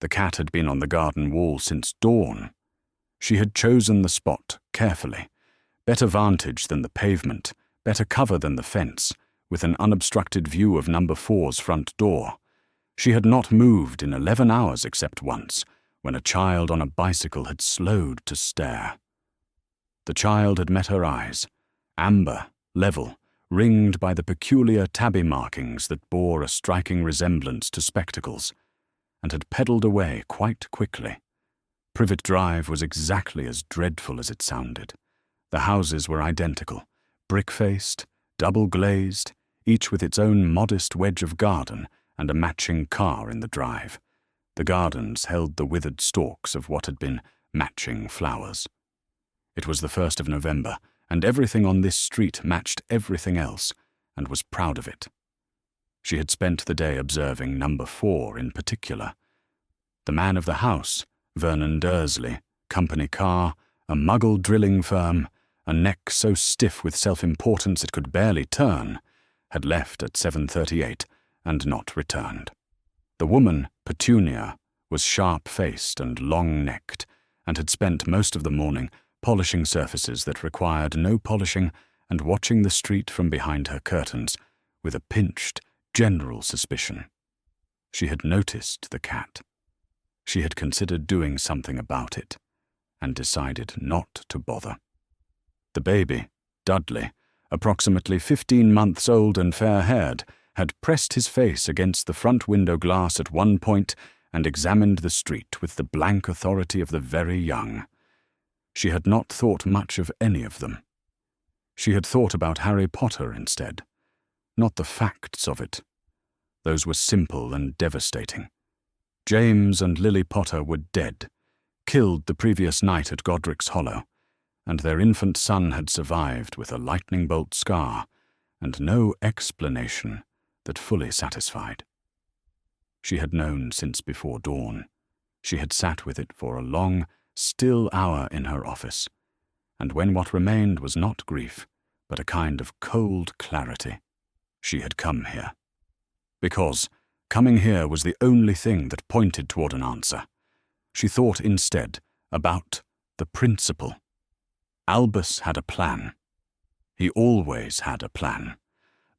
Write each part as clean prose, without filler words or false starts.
The cat had been on the garden wall since dawn. She had chosen the spot carefully. Better vantage than the pavement, better cover than the fence, with an unobstructed view of number 4's front door. She had not moved in 11 hours except once, when a child on a bicycle had slowed to stare. The child had met her eyes, amber, level, ringed by the peculiar tabby markings that bore a striking resemblance to spectacles, and had pedalled away quite quickly. Privet Drive was exactly as dreadful as it sounded. The houses were identical, brick-faced, double-glazed, each with its own modest wedge of garden and a matching car in the drive. The gardens held the withered stalks of what had been matching flowers. It was the 1st of November, and everything on this street matched everything else, and was proud of it. She had spent the day observing number 4 in particular. The man of the house, Vernon Dursley, company car, a Muggle drilling firm, a neck so stiff with self-importance it could barely turn, had left at 7:38 and not returned. The woman, Petunia, was sharp-faced and long-necked, and had spent most of the morning polishing surfaces that required no polishing and watching the street from behind her curtains with a pinched, general suspicion. She had noticed the cat. She had considered doing something about it, and decided not to bother. The baby, Dudley, approximately 15 months old and fair-haired, had pressed his face against the front window glass at one point and examined the street with the blank authority of the very young. She had not thought much of any of them. She had thought about Harry Potter instead, not the facts of it. Those were simple and devastating. James and Lily Potter were dead, killed the previous night at Godric's Hollow, and their infant son had survived with a lightning bolt scar and no explanation that fully satisfied. She had known since before dawn. She had sat with it for a long, still hour in her office, and when what remained was not grief, but a kind of cold clarity, she had come here. Because coming here was the only thing that pointed toward an answer. She thought instead about the principle. Albus had a plan. He always had a plan.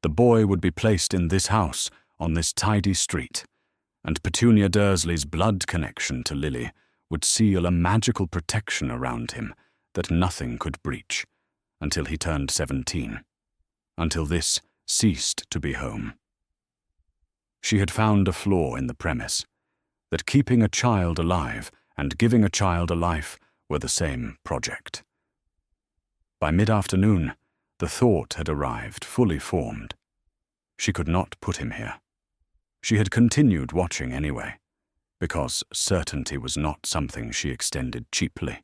The boy would be placed in this house, on this tidy street, and Petunia Dursley's blood connection to Lily would seal a magical protection around him that nothing could breach, until he turned 17, until this ceased to be home. She had found a flaw in the premise, that keeping a child alive and giving a child a life were the same project. By mid-afternoon, the thought had arrived, fully formed. She could not put him here. She had continued watching anyway, because certainty was not something she extended cheaply.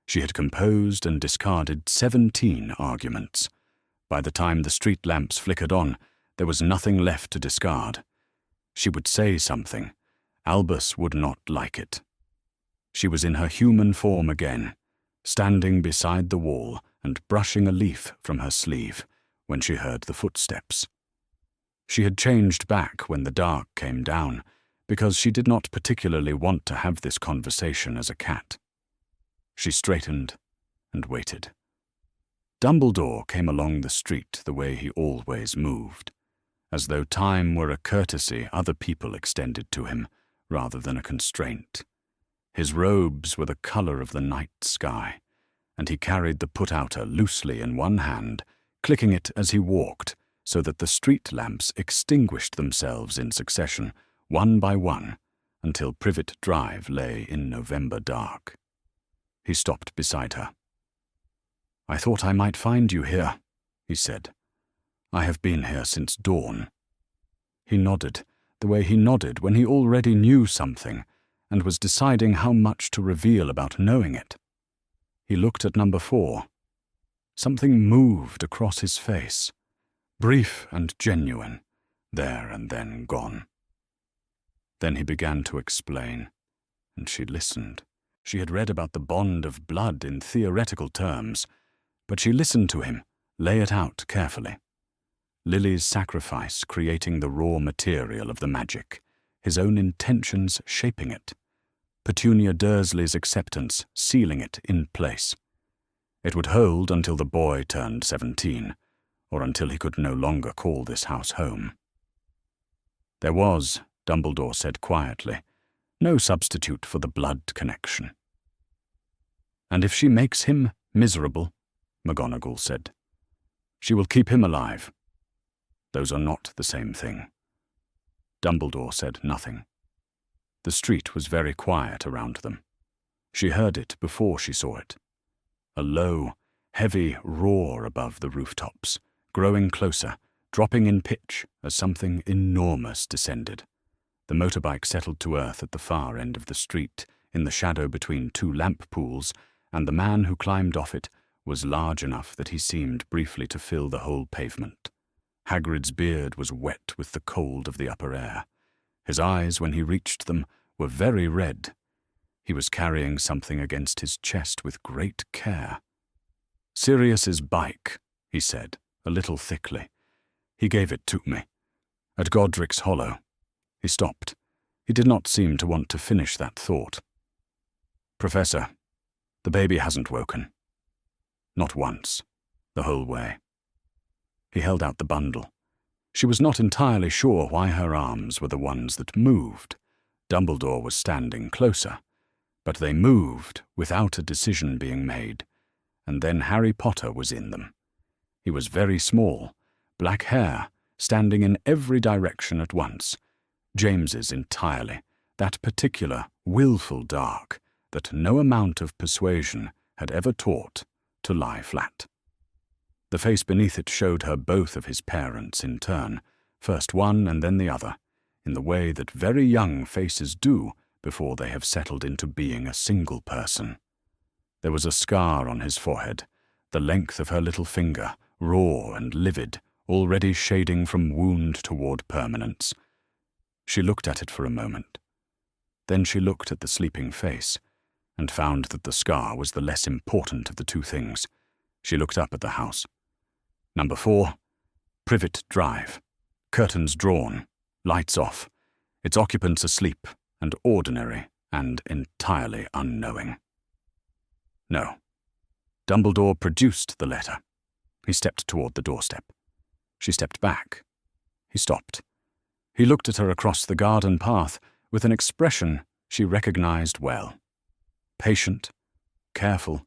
She had composed and discarded 17 arguments. By the time the street lamps flickered on, there was nothing left to discard. She would say something. Albus would not like it. She was in her human form again, standing beside the wall and brushing a leaf from her sleeve when she heard the footsteps. She had changed back when the dark came down, because she did not particularly want to have this conversation as a cat. She straightened and waited. Dumbledore came along the street the way he always moved, as though time were a courtesy other people extended to him, rather than a constraint. His robes were the color of the night sky, and he carried the put-outer loosely in one hand, clicking it as he walked, so that the street lamps extinguished themselves in succession, one by one, until Privet Drive lay in November dark. He stopped beside her. "I thought I might find you here," he said. "I have been here since dawn." He nodded, the way he nodded when he already knew something, and was deciding how much to reveal about knowing it. He looked at number 4. Something moved across his face, brief and genuine, there and then gone. Then he began to explain, and she listened. She had read about the bond of blood in theoretical terms, but she listened to him lay it out carefully. Lily's sacrifice creating the raw material of the magic, his own intentions shaping it, Petunia Dursley's acceptance sealing it in place. It would hold until the boy turned 17, or until he could no longer call this house home. There was, Dumbledore said quietly, no substitute for the blood connection. And if she makes him miserable, McGonagall said, she will keep him alive. Those are not the same thing. Dumbledore said nothing. The street was very quiet around them. She heard it before she saw it. A low, heavy roar above the rooftops, growing closer, dropping in pitch as something enormous descended. The motorbike settled to earth at the far end of the street, in the shadow between two lamp pools, and the man who climbed off it was large enough that he seemed briefly to fill the whole pavement. Hagrid's beard was wet with the cold of the upper air. His eyes, when he reached them, were very red. He was carrying something against his chest with great care. "Sirius's bike," he said, a little thickly. "He gave it to me. At Godric's Hollow." He stopped. He did not seem to want to finish that thought. "Professor, the baby hasn't woken. Not once, the whole way." He held out the bundle. She was not entirely sure why her arms were the ones that moved. Dumbledore was standing closer. But they moved without a decision being made, and then Harry Potter was in them. He was very small, black hair, standing in every direction at once. James's entirely, that particular, willful dark that no amount of persuasion had ever taught to lie flat. The face beneath it showed her both of his parents in turn, first one and then the other, in the way that very young faces do before they have settled into being a single person. There was a scar on his forehead, the length of her little finger, raw and livid, already shading from wound toward permanence. She looked at it for a moment. Then she looked at the sleeping face, and found that the scar was the less important of the two things. She looked up at the house. Number 4, Privet Drive. Curtains drawn, lights off, its occupants asleep and ordinary and entirely unknowing. No. Dumbledore produced the letter. He stepped toward the doorstep. She stepped back. He stopped. He looked at her across the garden path with an expression she recognized well. Patient, careful,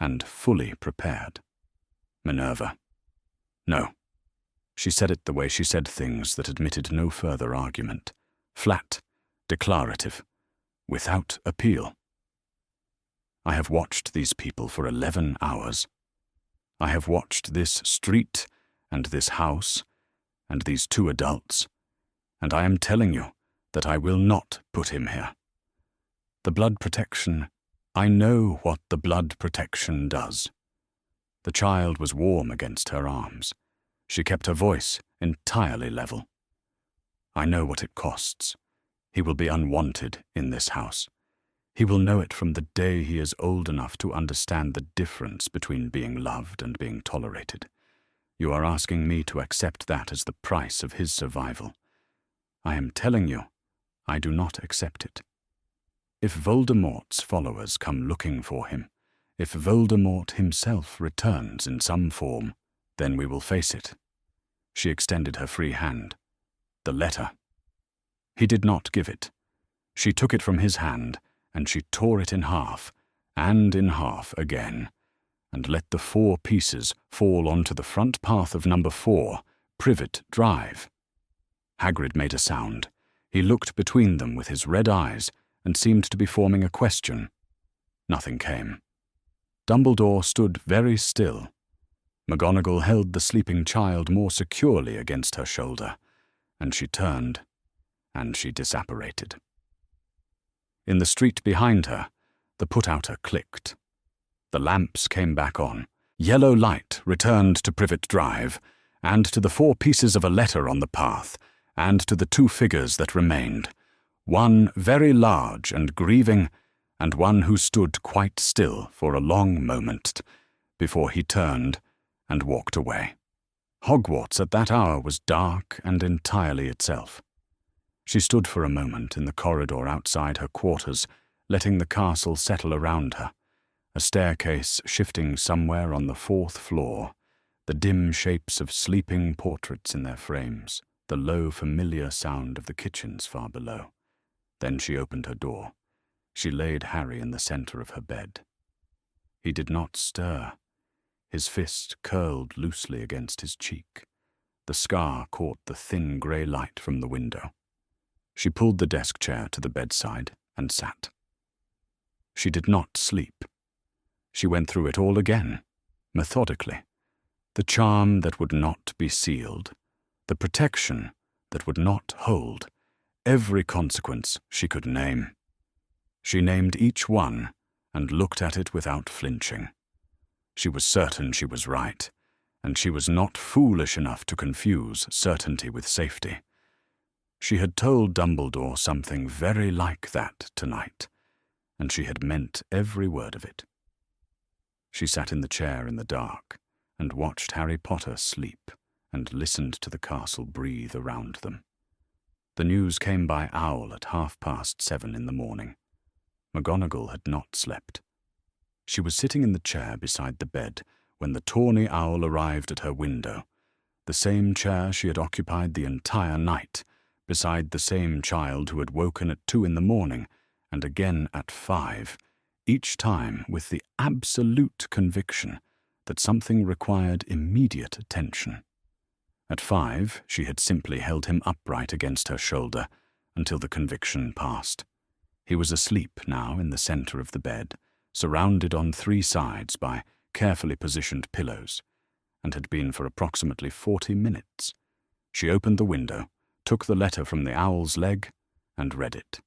and fully prepared. Minerva. No. She said it the way she said things that admitted no further argument. Flat, declarative, without appeal. I have watched these people for 11 hours. I have watched this street and this house and these 2 adults, and I am telling you that I will not put him here. The blood protection, I know what the blood protection does. The child was warm against her arms. She kept her voice entirely level. I know what it costs. He will be unwanted in this house. He will know it from the day he is old enough to understand the difference between being loved and being tolerated. You are asking me to accept that as the price of his survival. I am telling you, I do not accept it. If Voldemort's followers come looking for him, if Voldemort himself returns in some form, then we will face it. She extended her free hand. The letter. He did not give it. She took it from his hand, and she tore it in half, and in half again, and let the 4 pieces fall onto the front path of number 4, Privet Drive. Hagrid made a sound. He looked between them with his red eyes, and seemed to be forming a question. Nothing came. Dumbledore stood very still. McGonagall held the sleeping child more securely against her shoulder, and she turned, and she disapparated. In the street behind her, the put-outer clicked. The lamps came back on. Yellow light returned to Privet Drive, and to the 4 pieces of a letter on the path, and to the 2 figures that remained, one very large and grieving, and one who stood quite still for a long moment, before he turned and walked away. Hogwarts at that hour was dark and entirely itself. She stood for a moment in the corridor outside her quarters, letting the castle settle around her, a staircase shifting somewhere on the 4th floor, the dim shapes of sleeping portraits in their frames, the low, familiar sound of the kitchens far below. Then she opened her door. She laid Harry in the center of her bed. He did not stir. His fist curled loosely against his cheek. The scar caught the thin grey light from the window. She pulled the desk chair to the bedside and sat. She did not sleep. She went through it all again, methodically. The charm that would not be sealed, the protection that would not hold, every consequence she could name. She named each one and looked at it without flinching. She was certain she was right, and she was not foolish enough to confuse certainty with safety. She had told Dumbledore something very like that tonight, and she had meant every word of it. She sat in the chair in the dark and watched Harry Potter sleep and listened to the castle breathe around them. The news came by owl at 7:30 in the morning. McGonagall had not slept. She was sitting in the chair beside the bed when the tawny owl arrived at her window, the same chair she had occupied the entire night, beside the same child who had woken at 2 in the morning and again at 5, each time with the absolute conviction that something required immediate attention. At 5, she had simply held him upright against her shoulder until the conviction passed. He was asleep now in the center of the bed, surrounded on 3 sides by carefully positioned pillows, and had been for approximately 40 minutes. She opened the window, took the letter from the owl's leg, and read it.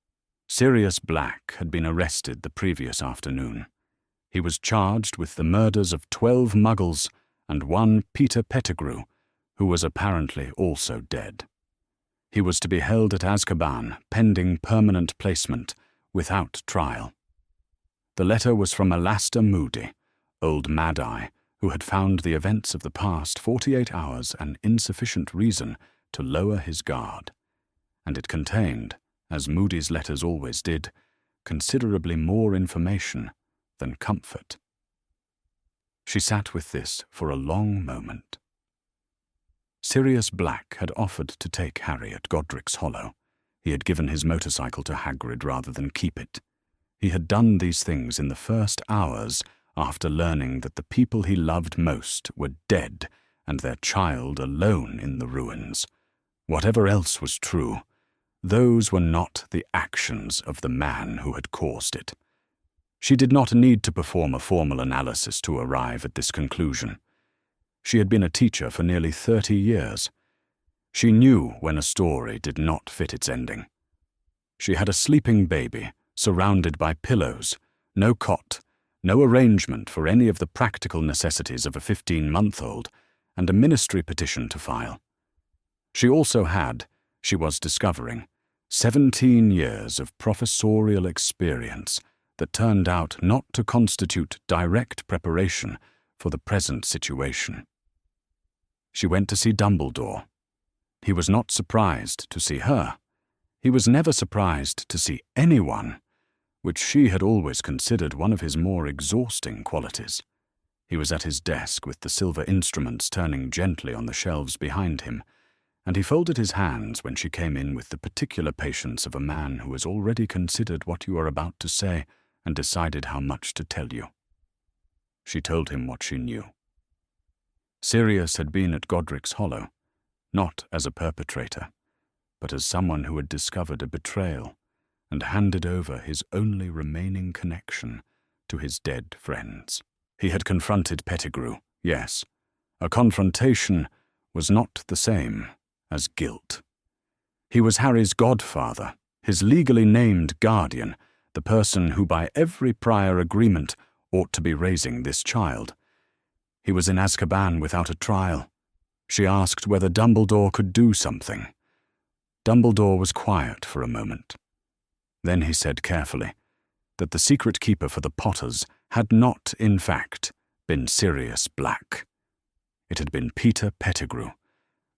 Sirius Black had been arrested the previous afternoon. He was charged with the murders of 12 muggles and 1 Peter Pettigrew, who was apparently also dead. He was to be held at Azkaban, pending permanent placement, without trial. The letter was from Alastair Moody, old Mad-Eye, who had found the events of the past 48 hours an insufficient reason to lower his guard, and it contained, as Moody's letters always did, considerably more information than comfort. She sat with this for a long moment. Sirius Black had offered to take Harry at Godric's Hollow. He had given his motorcycle to Hagrid rather than keep it. He had done these things in the first hours after learning that the people he loved most were dead and their child alone in the ruins. Whatever else was true, those were not the actions of the man who had caused it. She did not need to perform a formal analysis to arrive at this conclusion. She had been a teacher for nearly 30 years. She knew when a story did not fit its ending. She had a sleeping baby, surrounded by pillows, no cot, no arrangement for any of the practical necessities of a 15-month-old, and a ministry petition to file. She also had, she was discovering, 17 years of professorial experience that turned out not to constitute direct preparation for the present situation. She went to see Dumbledore. He was not surprised to see her. He was never surprised to see anyone, which she had always considered one of his more exhausting qualities. He was at his desk with the silver instruments turning gently on the shelves behind him, and he folded his hands when she came in with the particular patience of a man who has already considered what you are about to say and decided how much to tell you. She told him what she knew. Sirius had been at Godric's Hollow, not as a perpetrator, but as someone who had discovered a betrayal and handed over his only remaining connection to his dead friends. He had confronted Pettigrew, yes. A confrontation was not the same as guilt. He was Harry's godfather, his legally named guardian, the person who by every prior agreement ought to be raising this child. He was in Azkaban without a trial. She asked whether Dumbledore could do something. Dumbledore was quiet for a moment. Then he said carefully that the secret keeper for the Potters had not, in fact, been Sirius Black. It had been Peter Pettigrew.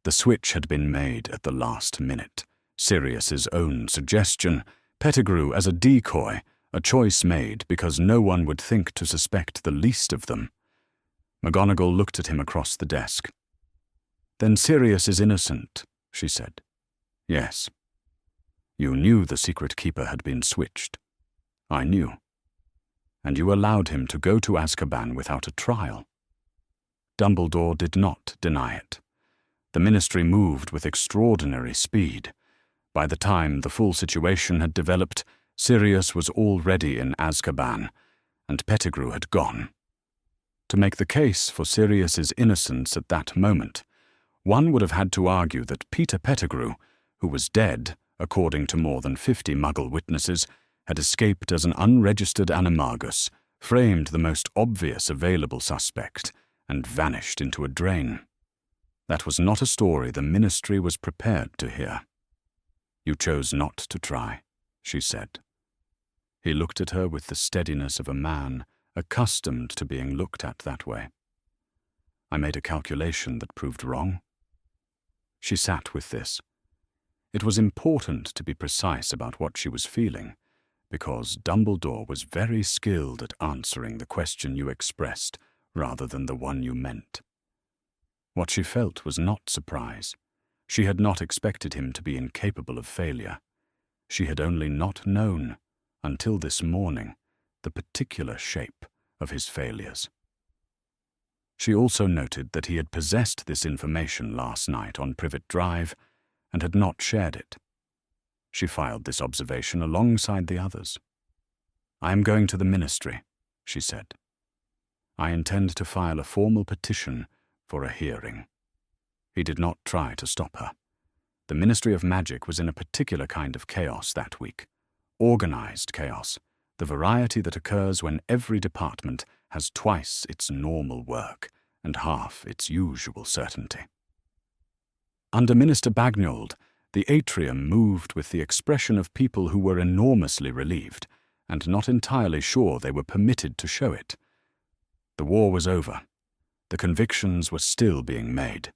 The switch had been made at the last minute. Sirius's own suggestion, Pettigrew as a decoy, a choice made because no one would think to suspect the least of them. McGonagall looked at him across the desk. "Then Sirius is innocent," she said. "Yes." "You knew the secret keeper had been switched." "I knew." "And you allowed him to go to Azkaban without a trial." Dumbledore did not deny it. The Ministry moved with extraordinary speed. By the time the full situation had developed, Sirius was already in Azkaban, and Pettigrew had gone. To make the case for Sirius's innocence at that moment, one would have had to argue that Peter Pettigrew, who was dead, according to more than 50 Muggle witnesses, had escaped as an unregistered animagus, framed the most obvious available suspect, and vanished into a drain. That was not a story the Ministry was prepared to hear. "You chose not to try," she said. He looked at her with the steadiness of a man accustomed to being looked at that way. "I made a calculation that proved wrong." She sat with this. It was important to be precise about what she was feeling, because Dumbledore was very skilled at answering the question you expressed rather than the one you meant. What she felt was not surprise. She had not expected him to be incapable of failure. She had only not known, until this morning, the particular shape of his failures. She also noted that he had possessed this information last night on Privet Drive and had not shared it. She filed this observation alongside the others. "I am going to the Ministry," she said. "I intend to file a formal petition for a hearing." He did not try to stop her. The Ministry of Magic was in a particular kind of chaos that week. Organized chaos, the variety that occurs when every department has twice its normal work and half its usual certainty. Under Minister Bagnold, the atrium moved with the expression of people who were enormously relieved and not entirely sure they were permitted to show it. The war was over. The convictions were still being made.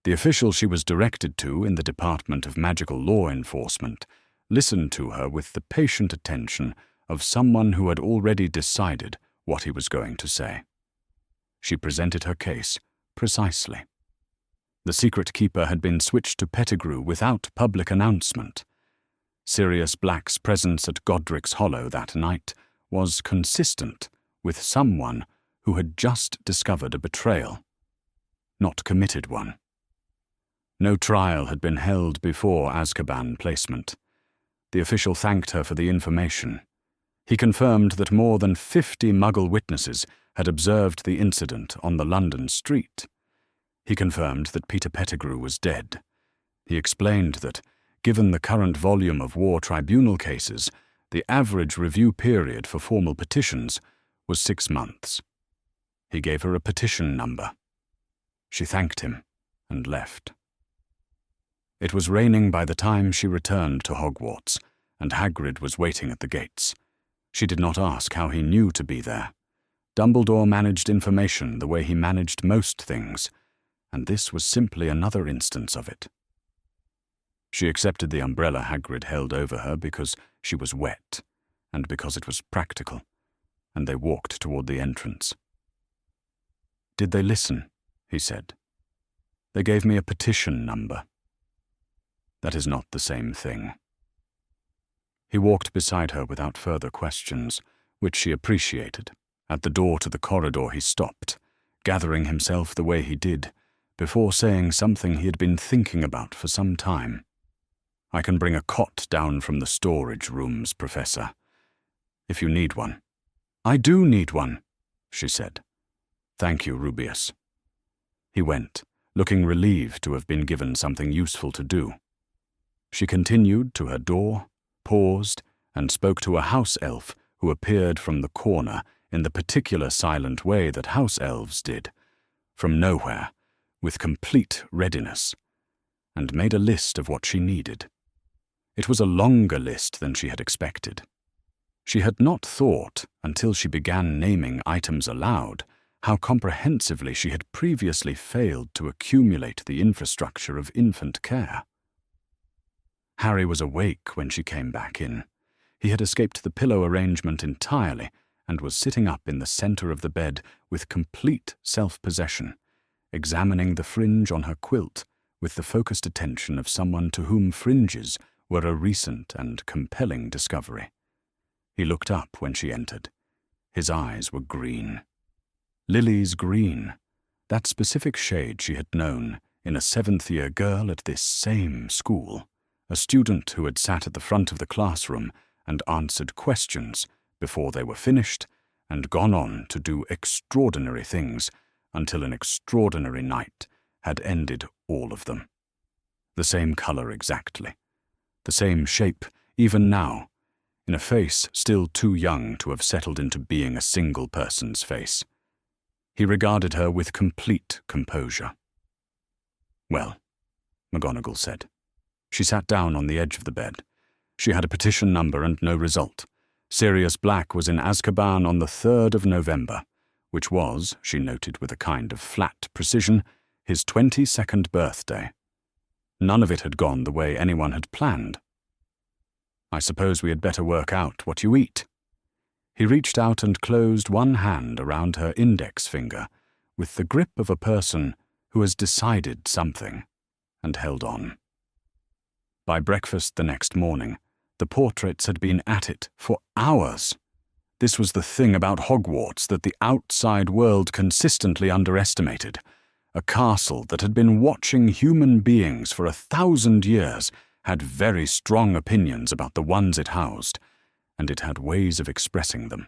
The official she was directed to in the Department of Magical Law Enforcement listened to her with the patient attention of someone who had already decided what he was going to say. She presented her case precisely. The secret keeper had been switched to Pettigrew without public announcement. Sirius Black's presence at Godric's Hollow that night was consistent with someone who had just discovered a betrayal, not committed one. No trial had been held before Azkaban placement. The official thanked her for the information. He confirmed that more than 50 Muggle witnesses had observed the incident on the London street. He confirmed that Peter Pettigrew was dead. He explained that, given the current volume of war tribunal cases, the average review period for formal petitions was 6 months. He gave her a petition number. She thanked him and left. It was raining by the time she returned to Hogwarts, and Hagrid was waiting at the gates. She did not ask how he knew to be there. Dumbledore managed information the way he managed most things, and this was simply another instance of it. She accepted the umbrella Hagrid held over her because she was wet, and because it was practical, and they walked toward the entrance. "Did they listen?" he said. "They gave me a petition number." "That is not the same thing." He walked beside her without further questions, which she appreciated. At the door to the corridor he stopped, gathering himself the way he did, before saying something he had been thinking about for some time. "I can bring a cot down from the storage rooms, Professor, if you need one." "I do need one," she said. "Thank you, Rubeus." He went, looking relieved to have been given something useful to do. She continued to her door, paused, and spoke to a house elf who appeared from the corner in the particular silent way that house elves did, from nowhere, with complete readiness, and made a list of what she needed. It was a longer list than she had expected. She had not thought, until she began naming items aloud, how comprehensively she had previously failed to accumulate the infrastructure of infant care. Harry was awake when she came back in. He had escaped the pillow arrangement entirely and was sitting up in the center of the bed with complete self-possession, examining the fringe on her quilt with the focused attention of someone to whom fringes were a recent and compelling discovery. He looked up when she entered. His eyes were green. Lily's green, that specific shade she had known in a seventh-year girl at this same school, a student who had sat at the front of the classroom and answered questions before they were finished and gone on to do extraordinary things until an extraordinary night had ended all of them. The same color exactly, the same shape even now, in a face still too young to have settled into being a single person's face. He regarded her with complete composure. "Well," McGonagall said. She sat down on the edge of the bed. She had a petition number and no result. Sirius Black was in Azkaban on the 3rd of November, which was, she noted with a kind of flat precision, his 22nd birthday. None of it had gone the way anyone had planned. "I suppose we had better work out what you eat." He reached out and closed one hand around her index finger with the grip of a person who has decided something, and held on. By breakfast the next morning, the portraits had been at it for hours. This was the thing about Hogwarts that the outside world consistently underestimated. A castle that had been watching human beings for 1,000 years had very strong opinions about the ones it housed, and it had ways of expressing them.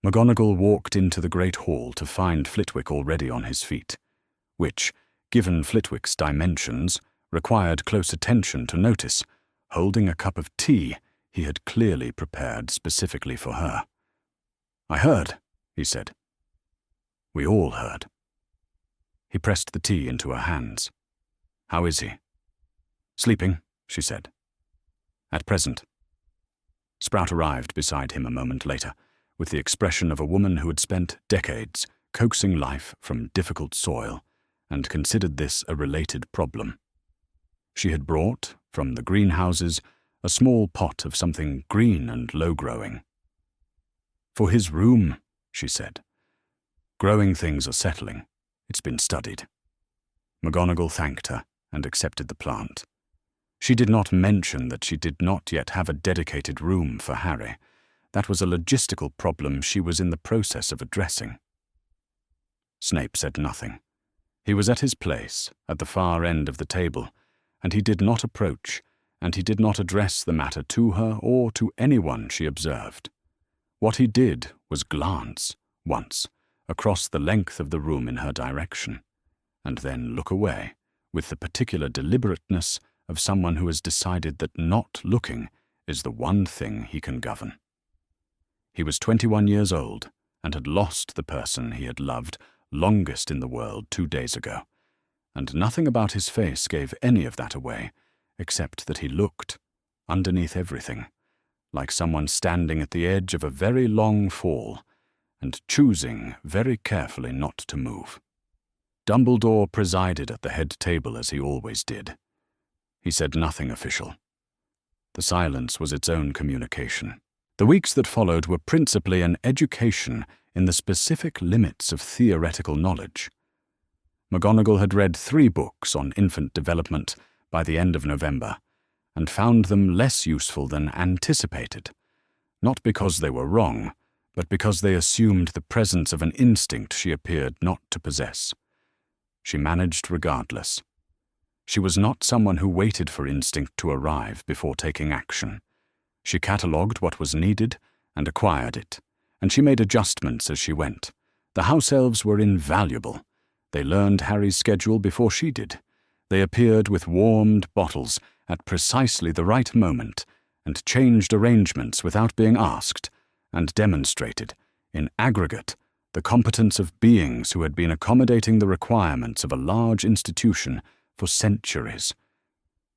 McGonagall walked into the great hall to find Flitwick already on his feet, which, given Flitwick's dimensions, required close attention to notice, holding a cup of tea he had clearly prepared specifically for her. "I heard," he said. We all heard. He pressed the tea into her hands. "How is he?" "Sleeping," she said. "At present." Sprout arrived beside him a moment later, with the expression of a woman who had spent decades coaxing life from difficult soil and considered this a related problem. She had brought, from the greenhouses, a small pot of something green and low-growing. "For his room," she said. "Growing things are settling. It's been studied." McGonagall thanked her and accepted the plant. She did not mention that she did not yet have a dedicated room for Harry. That was a logistical problem she was in the process of addressing. Snape said nothing. He was at his place, at the far end of the table, and he did not approach, and he did not address the matter to her or to anyone she observed. What he did was glance, once, across the length of the room in her direction, and then look away, with the particular deliberateness of someone who has decided that not looking is the one thing he can govern. He was 21 years old, and had lost the person he had loved longest in the world 2 days ago, and nothing about his face gave any of that away, except that he looked, underneath everything, like someone standing at the edge of a very long fall, and choosing very carefully not to move. Dumbledore presided at the head table as he always did. He said nothing official. The silence was its own communication. The weeks that followed were principally an education in the specific limits of theoretical knowledge. McGonagall had read 3 books on infant development by the end of November, and found them less useful than anticipated, not because they were wrong, but because they assumed the presence of an instinct she appeared not to possess. She managed regardless. She was not someone who waited for instinct to arrive before taking action. She catalogued what was needed and acquired it, and she made adjustments as she went. The house elves were invaluable. They learned Harry's schedule before she did. They appeared with warmed bottles at precisely the right moment, and changed arrangements without being asked, and demonstrated, in aggregate, the competence of beings who had been accommodating the requirements of a large institution for centuries.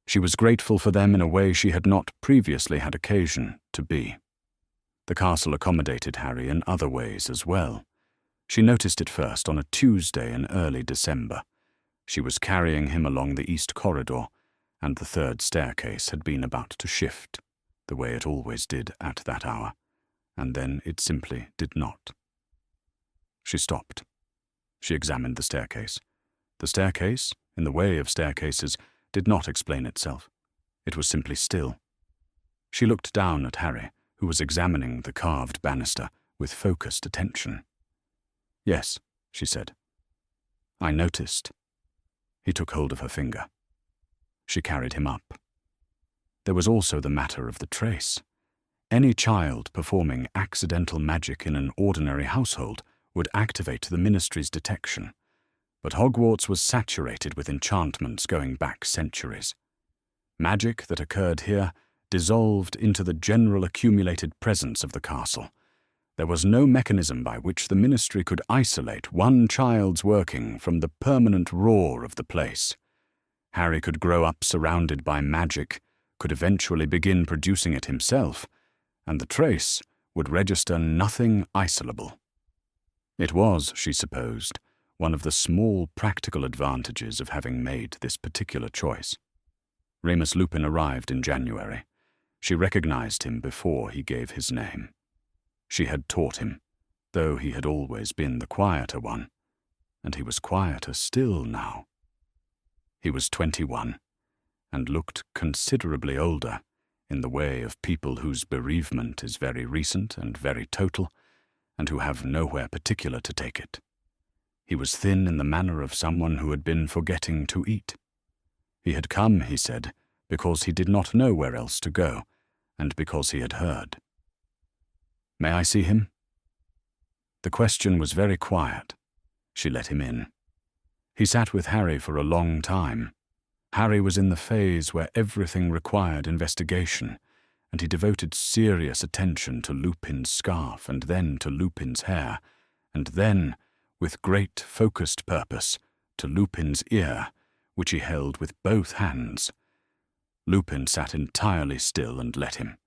She was grateful for them in a way she had not previously had occasion to be. The castle accommodated Harry in other ways as well. She noticed it first on a Tuesday in early December. She was carrying him along the east corridor, and the 3rd staircase had been about to shift. the way it always did at that hour, and then it simply did not. She stopped. She examined the staircase. The staircase, in the way of staircases, did not explain itself. It was simply still. She looked down at Harry, who was examining the carved banister with focused attention. "Yes," she said. "I noticed." He took hold of her finger. She carried him up. There was also the matter of the trace. Any child performing accidental magic in an ordinary household would activate the Ministry's detection, but Hogwarts was saturated with enchantments going back centuries. Magic that occurred here dissolved into the general accumulated presence of the castle. There was no mechanism by which the Ministry could isolate one child's working from the permanent roar of the place. Harry could grow up surrounded by magic, could eventually begin producing it himself, and the trace would register nothing isolable. It was, she supposed, one of the small practical advantages of having made this particular choice. Remus Lupin arrived in January. She recognized him before he gave his name. She had taught him, though he had always been the quieter one, and he was quieter still now. He was 21, and looked considerably older, in the way of people whose bereavement is very recent and very total, and who have nowhere particular to take it. He was thin in the manner of someone who had been forgetting to eat. He had come, he said, because he did not know where else to go, and because he had heard. "May I see him?" The question was very quiet. She let him in. He sat with Harry for a long time. Harry was in the phase where everything required investigation, and he devoted serious attention to Lupin's scarf and then to Lupin's hair, and then, with great focused purpose, to Lupin's ear, which he held with both hands. Lupin sat entirely still and let him.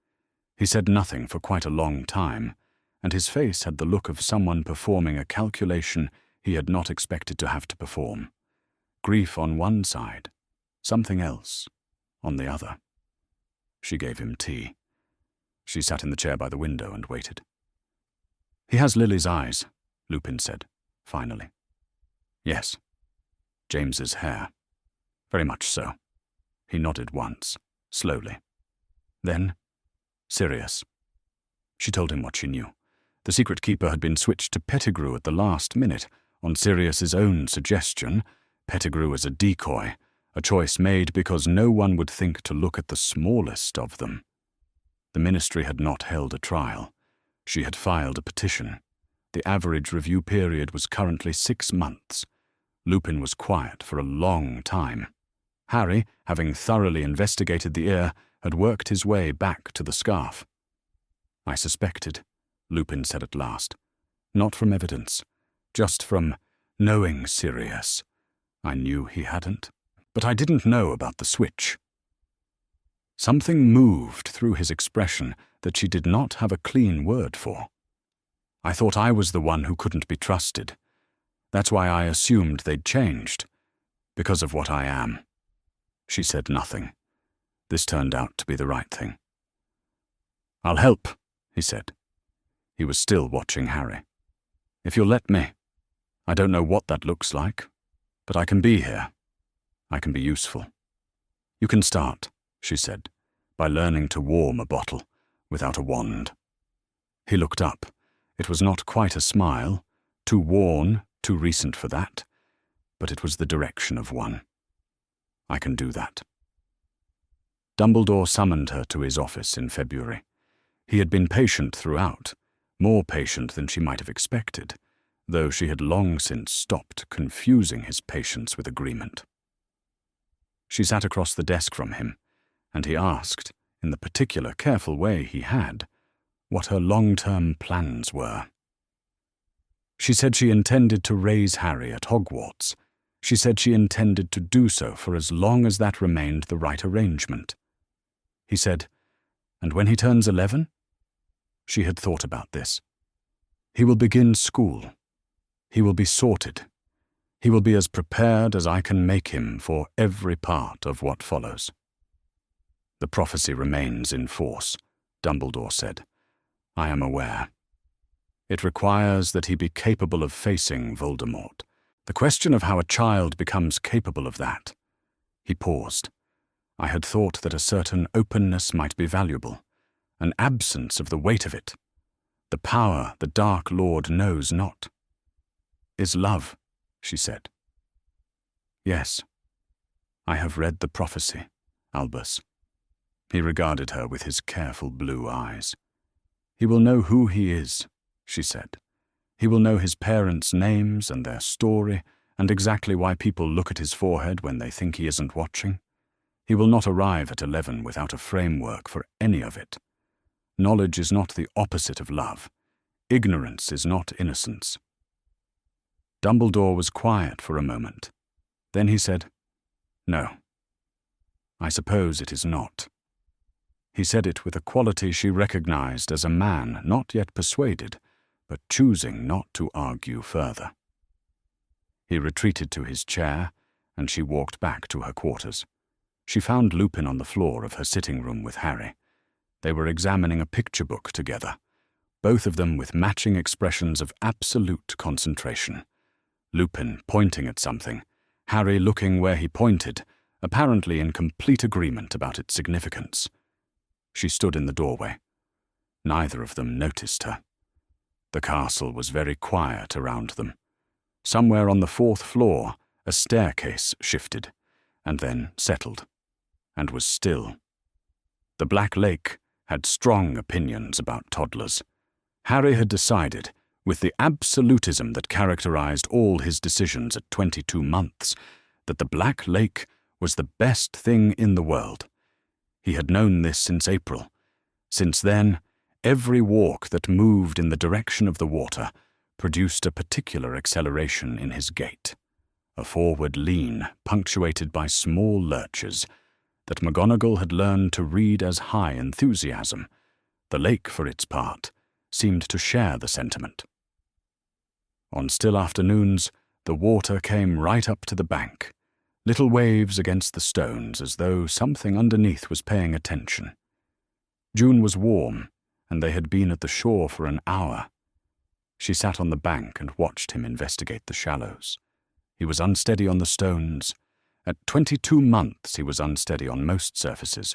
He said nothing for quite a long time, and his face had the look of someone performing a calculation he had not expected to have to perform. Grief on one side, something else on the other. She gave him tea. She sat in the chair by the window and waited. "He has Lily's eyes," Lupin said, finally. "Yes." "James's hair." "Very much so." He nodded once, slowly. Then, "Sirius." She told him what she knew. The secret keeper had been switched to Pettigrew at the last minute, on Sirius's own suggestion, Pettigrew as a decoy, a choice made because no one would think to look at the smallest of them. The Ministry had not held a trial. She had filed a petition. The average review period was currently 6 months. Lupin was quiet for a long time. Harry, having thoroughly investigated the ear, had worked his way back to the scarf. "I suspected," Lupin said at last. "Not from evidence, just from knowing Sirius. I knew he hadn't, but I didn't know about the switch." Something moved through his expression that she did not have a clean word for. "I thought I was the one who couldn't be trusted. That's why I assumed they'd changed, because of what I am." She said nothing. This turned out to be the right thing. "I'll help," he said. He was still watching Harry. "If you'll let me. I don't know what that looks like, but I can be here. I can be useful." "You can start," she said, "by learning to warm a bottle without a wand." He looked up. It was not quite a smile, too worn, too recent for that, but it was the direction of one. "I can do that." Dumbledore summoned her to his office in February. He had been patient throughout, more patient than she might have expected, though she had long since stopped confusing his patience with agreement. She sat across the desk from him, and he asked, in the particular careful way he had, what her long-term plans were. She said she intended to raise Harry at Hogwarts. She said she intended to do so for as long as that remained the right arrangement. He said, "And when he turns 11? She had thought about this. "He will begin school. He will be sorted. He will be as prepared as I can make him for every part of what follows." The prophecy remains in force, Dumbledore said. "I am aware. It requires that he be capable of facing Voldemort. The question of how a child becomes capable of that." He paused. "I had thought that a certain openness might be valuable, an absence of the weight of it, the power the Dark Lord knows not." "Is love," she said. "Yes. I have read the prophecy, Albus." He regarded her with his careful blue eyes. "He will know who he is," she said. "He will know his parents' names and their story, and exactly why people look at his forehead when they think he isn't watching. He will not arrive at 11 without a framework for any of it. Knowledge is not the opposite of love. Ignorance is not innocence." Dumbledore was quiet for a moment. Then he said, "No. I suppose it is not." He said it with a quality she recognized as a man not yet persuaded, but choosing not to argue further. He retreated to his chair, and she walked back to her quarters. She found Lupin on the floor of her sitting room with Harry. They were examining a picture book together, both of them with matching expressions of absolute concentration. Lupin pointing at something, Harry looking where he pointed, apparently in complete agreement about its significance. She stood in the doorway. Neither of them noticed her. The castle was very quiet around them. Somewhere on the 4th floor, a staircase shifted, and then settled, and was still. The Black Lake had strong opinions about toddlers. Harry had decided, with the absolutism that characterized all his decisions at 22 months, that the Black Lake was the best thing in the world. He had known this since April. Since then, every walk that moved in the direction of the water produced a particular acceleration in his gait, a forward lean punctuated by small lurches that McGonagall had learned to read as high enthusiasm. The lake, for its part, seemed to share the sentiment. On still afternoons, the water came right up to the bank, little waves against the stones as though something underneath was paying attention. June was warm, and they had been at the shore for an hour. She sat on the bank and watched him investigate the shallows. He was unsteady on the stones. At 22 months he was unsteady on most surfaces.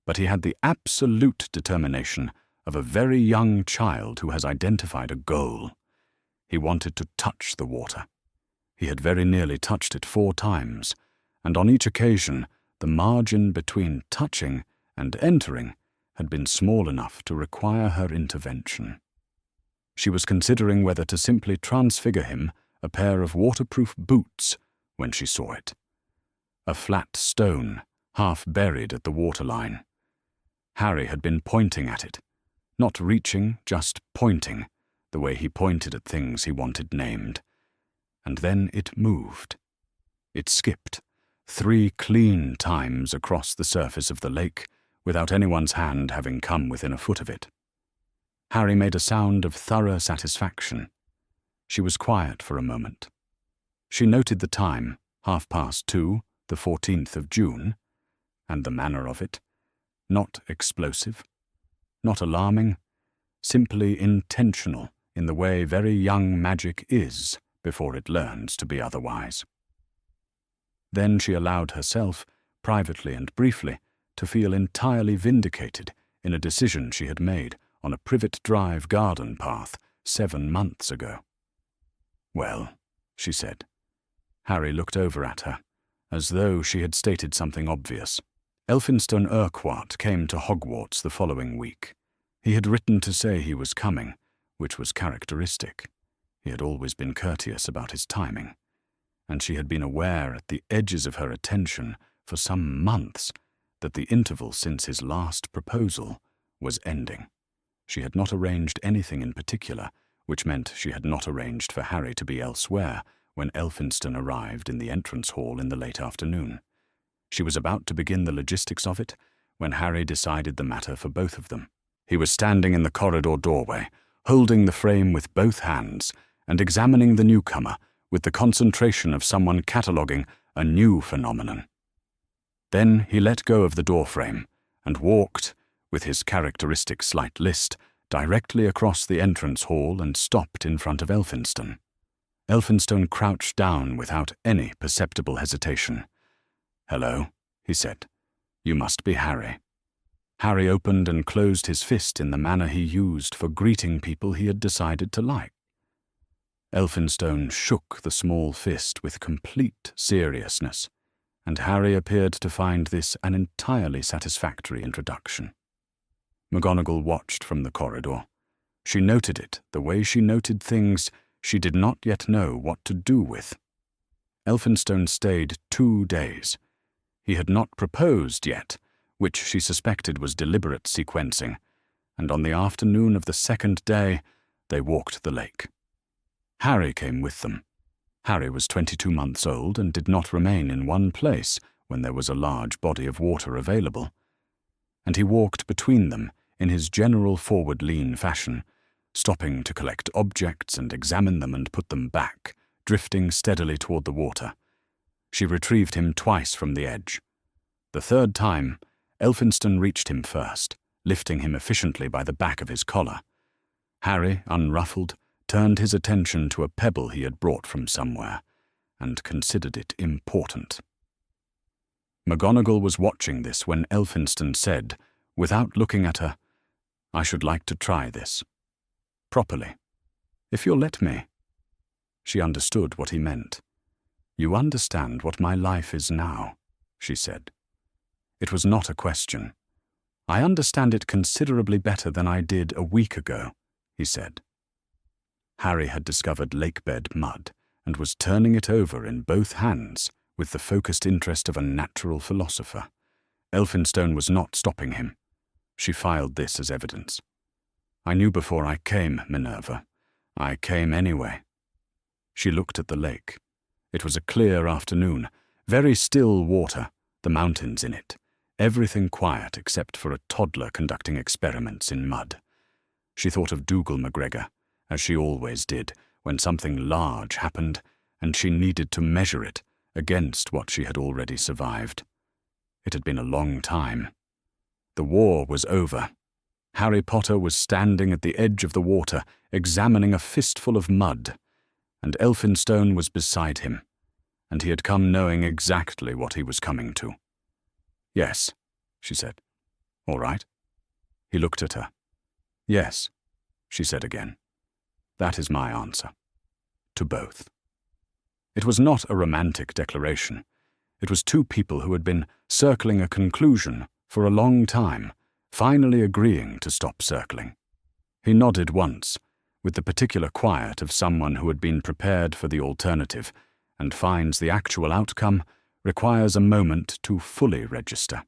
But he had the absolute determination of a very young child who has identified a goal. He wanted to touch the water. He had very nearly touched it 4 times, and on each occasion the margin between touching and entering had been small enough to require her intervention. She was considering whether to simply transfigure him a pair of waterproof boots when she saw it. A flat stone, half buried at the waterline. Harry had been pointing at it, not reaching, just pointing, the way he pointed at things he wanted named. And then it moved. It skipped 3 clean times across the surface of the lake without anyone's hand having come within a foot of it. Harry made a sound of thorough satisfaction. She was quiet for a moment. She noted the time, 2:30, the 14th of June, and the manner of it. Not explosive, not alarming, simply intentional in the way very young magic is before it learns to be otherwise. Then she allowed herself, privately and briefly, to feel entirely vindicated in a decision she had made on a Privet Drive garden path 7 months ago. "Well," she said. Harry looked over at her, as though she had stated something obvious. Elphinstone Urquhart came to Hogwarts the following week. He had written to say he was coming, which was characteristic. He had always been courteous about his timing, and she had been aware at the edges of her attention for some months that the interval since his last proposal was ending. She had not arranged anything in particular, which meant she had not arranged for Harry to be elsewhere when Elphinstone arrived in the entrance hall in the late afternoon. She was about to begin the logistics of it when Harry decided the matter for both of them. He was standing in the corridor doorway, holding the frame with both hands and examining the newcomer with the concentration of someone cataloguing a new phenomenon. Then he let go of the doorframe and walked, with his characteristic slight list, directly across the entrance hall and stopped in front of Elphinstone. Elphinstone crouched down without any perceptible hesitation. "Hello," he said. "You must be Harry." Harry opened and closed his fist in the manner he used for greeting people he had decided to like. Elphinstone shook the small fist with complete seriousness, and Harry appeared to find this an entirely satisfactory introduction. McGonagall watched from the corridor. She noted it the way she noted things she did not yet know what to do with. Elphinstone stayed 2 days. He had not proposed yet, which she suspected was deliberate sequencing, and on the afternoon of the second day they walked the lake. Harry came with them. Harry was 22 months old and did not remain in one place when there was a large body of water available, and he walked between them in his general forward-lean fashion, stopping to collect objects and examine them and put them back, drifting steadily toward the water. She retrieved him twice from the edge. The third time, Elphinstone reached him first, lifting him efficiently by the back of his collar. Harry, unruffled, turned his attention to a pebble he had brought from somewhere, and considered it important. McGonagall was watching this when Elphinstone said, without looking at her, "I should like to try this. Properly. If you'll let me." She understood what he meant. "You understand what my life is now," she said. It was not a question. "I understand it considerably better than I did a week ago," he said. Harry had discovered lakebed mud and was turning it over in both hands with the focused interest of a natural philosopher. Elphinstone was not stopping him. She filed this as evidence. "I knew before I came, Minerva. I came anyway." She looked at the lake. It was a clear afternoon, very still water, the mountains in it, everything quiet except for a toddler conducting experiments in mud. She thought of Dougal McGregor, as she always did, when something large happened, and she needed to measure it against what she had already survived. It had been a long time. The war was over. Harry Potter was standing at the edge of the water, examining a fistful of mud, and Elphinstone was beside him, and he had come knowing exactly what he was coming to. "Yes," she said. "All right." He looked at her. "Yes," she said again. "That is my answer. To both." It was not a romantic declaration. It was two people who had been circling a conclusion for a long time, finally agreeing to stop circling. He nodded once, with the particular quiet of someone who had been prepared for the alternative and finds the actual outcome requires a moment to fully register.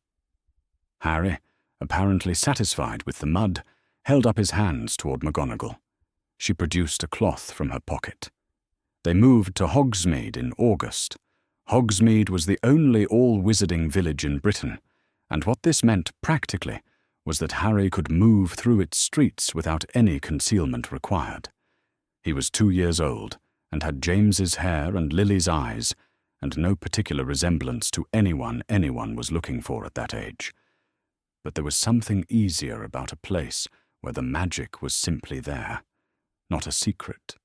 Harry, apparently satisfied with the mud, held up his hands toward McGonagall. She produced a cloth from her pocket. They moved to Hogsmeade in August. Hogsmeade was the only all-wizarding village in Britain, and what this meant practically was that Harry could move through its streets without any concealment required. He was 2 years old, and had James's hair and Lily's eyes, and no particular resemblance to anyone was looking for at that age. But there was something easier about a place where the magic was simply there. Not a secret,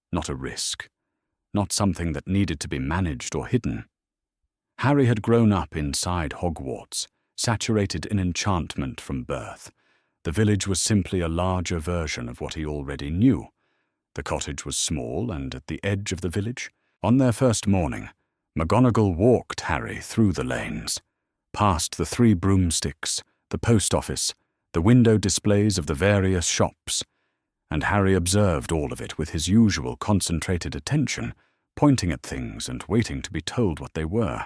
not a risk, not something that needed to be managed or hidden. Harry had grown up inside Hogwarts, saturated in enchantment from birth. The village was simply a larger version of what he already knew. The cottage was small, and at the edge of the village, on their first morning, McGonagall walked Harry through the lanes, past the 3 broomsticks, the post office, the window displays of the various shops, and Harry observed all of it with his usual concentrated attention, pointing at things and waiting to be told what they were.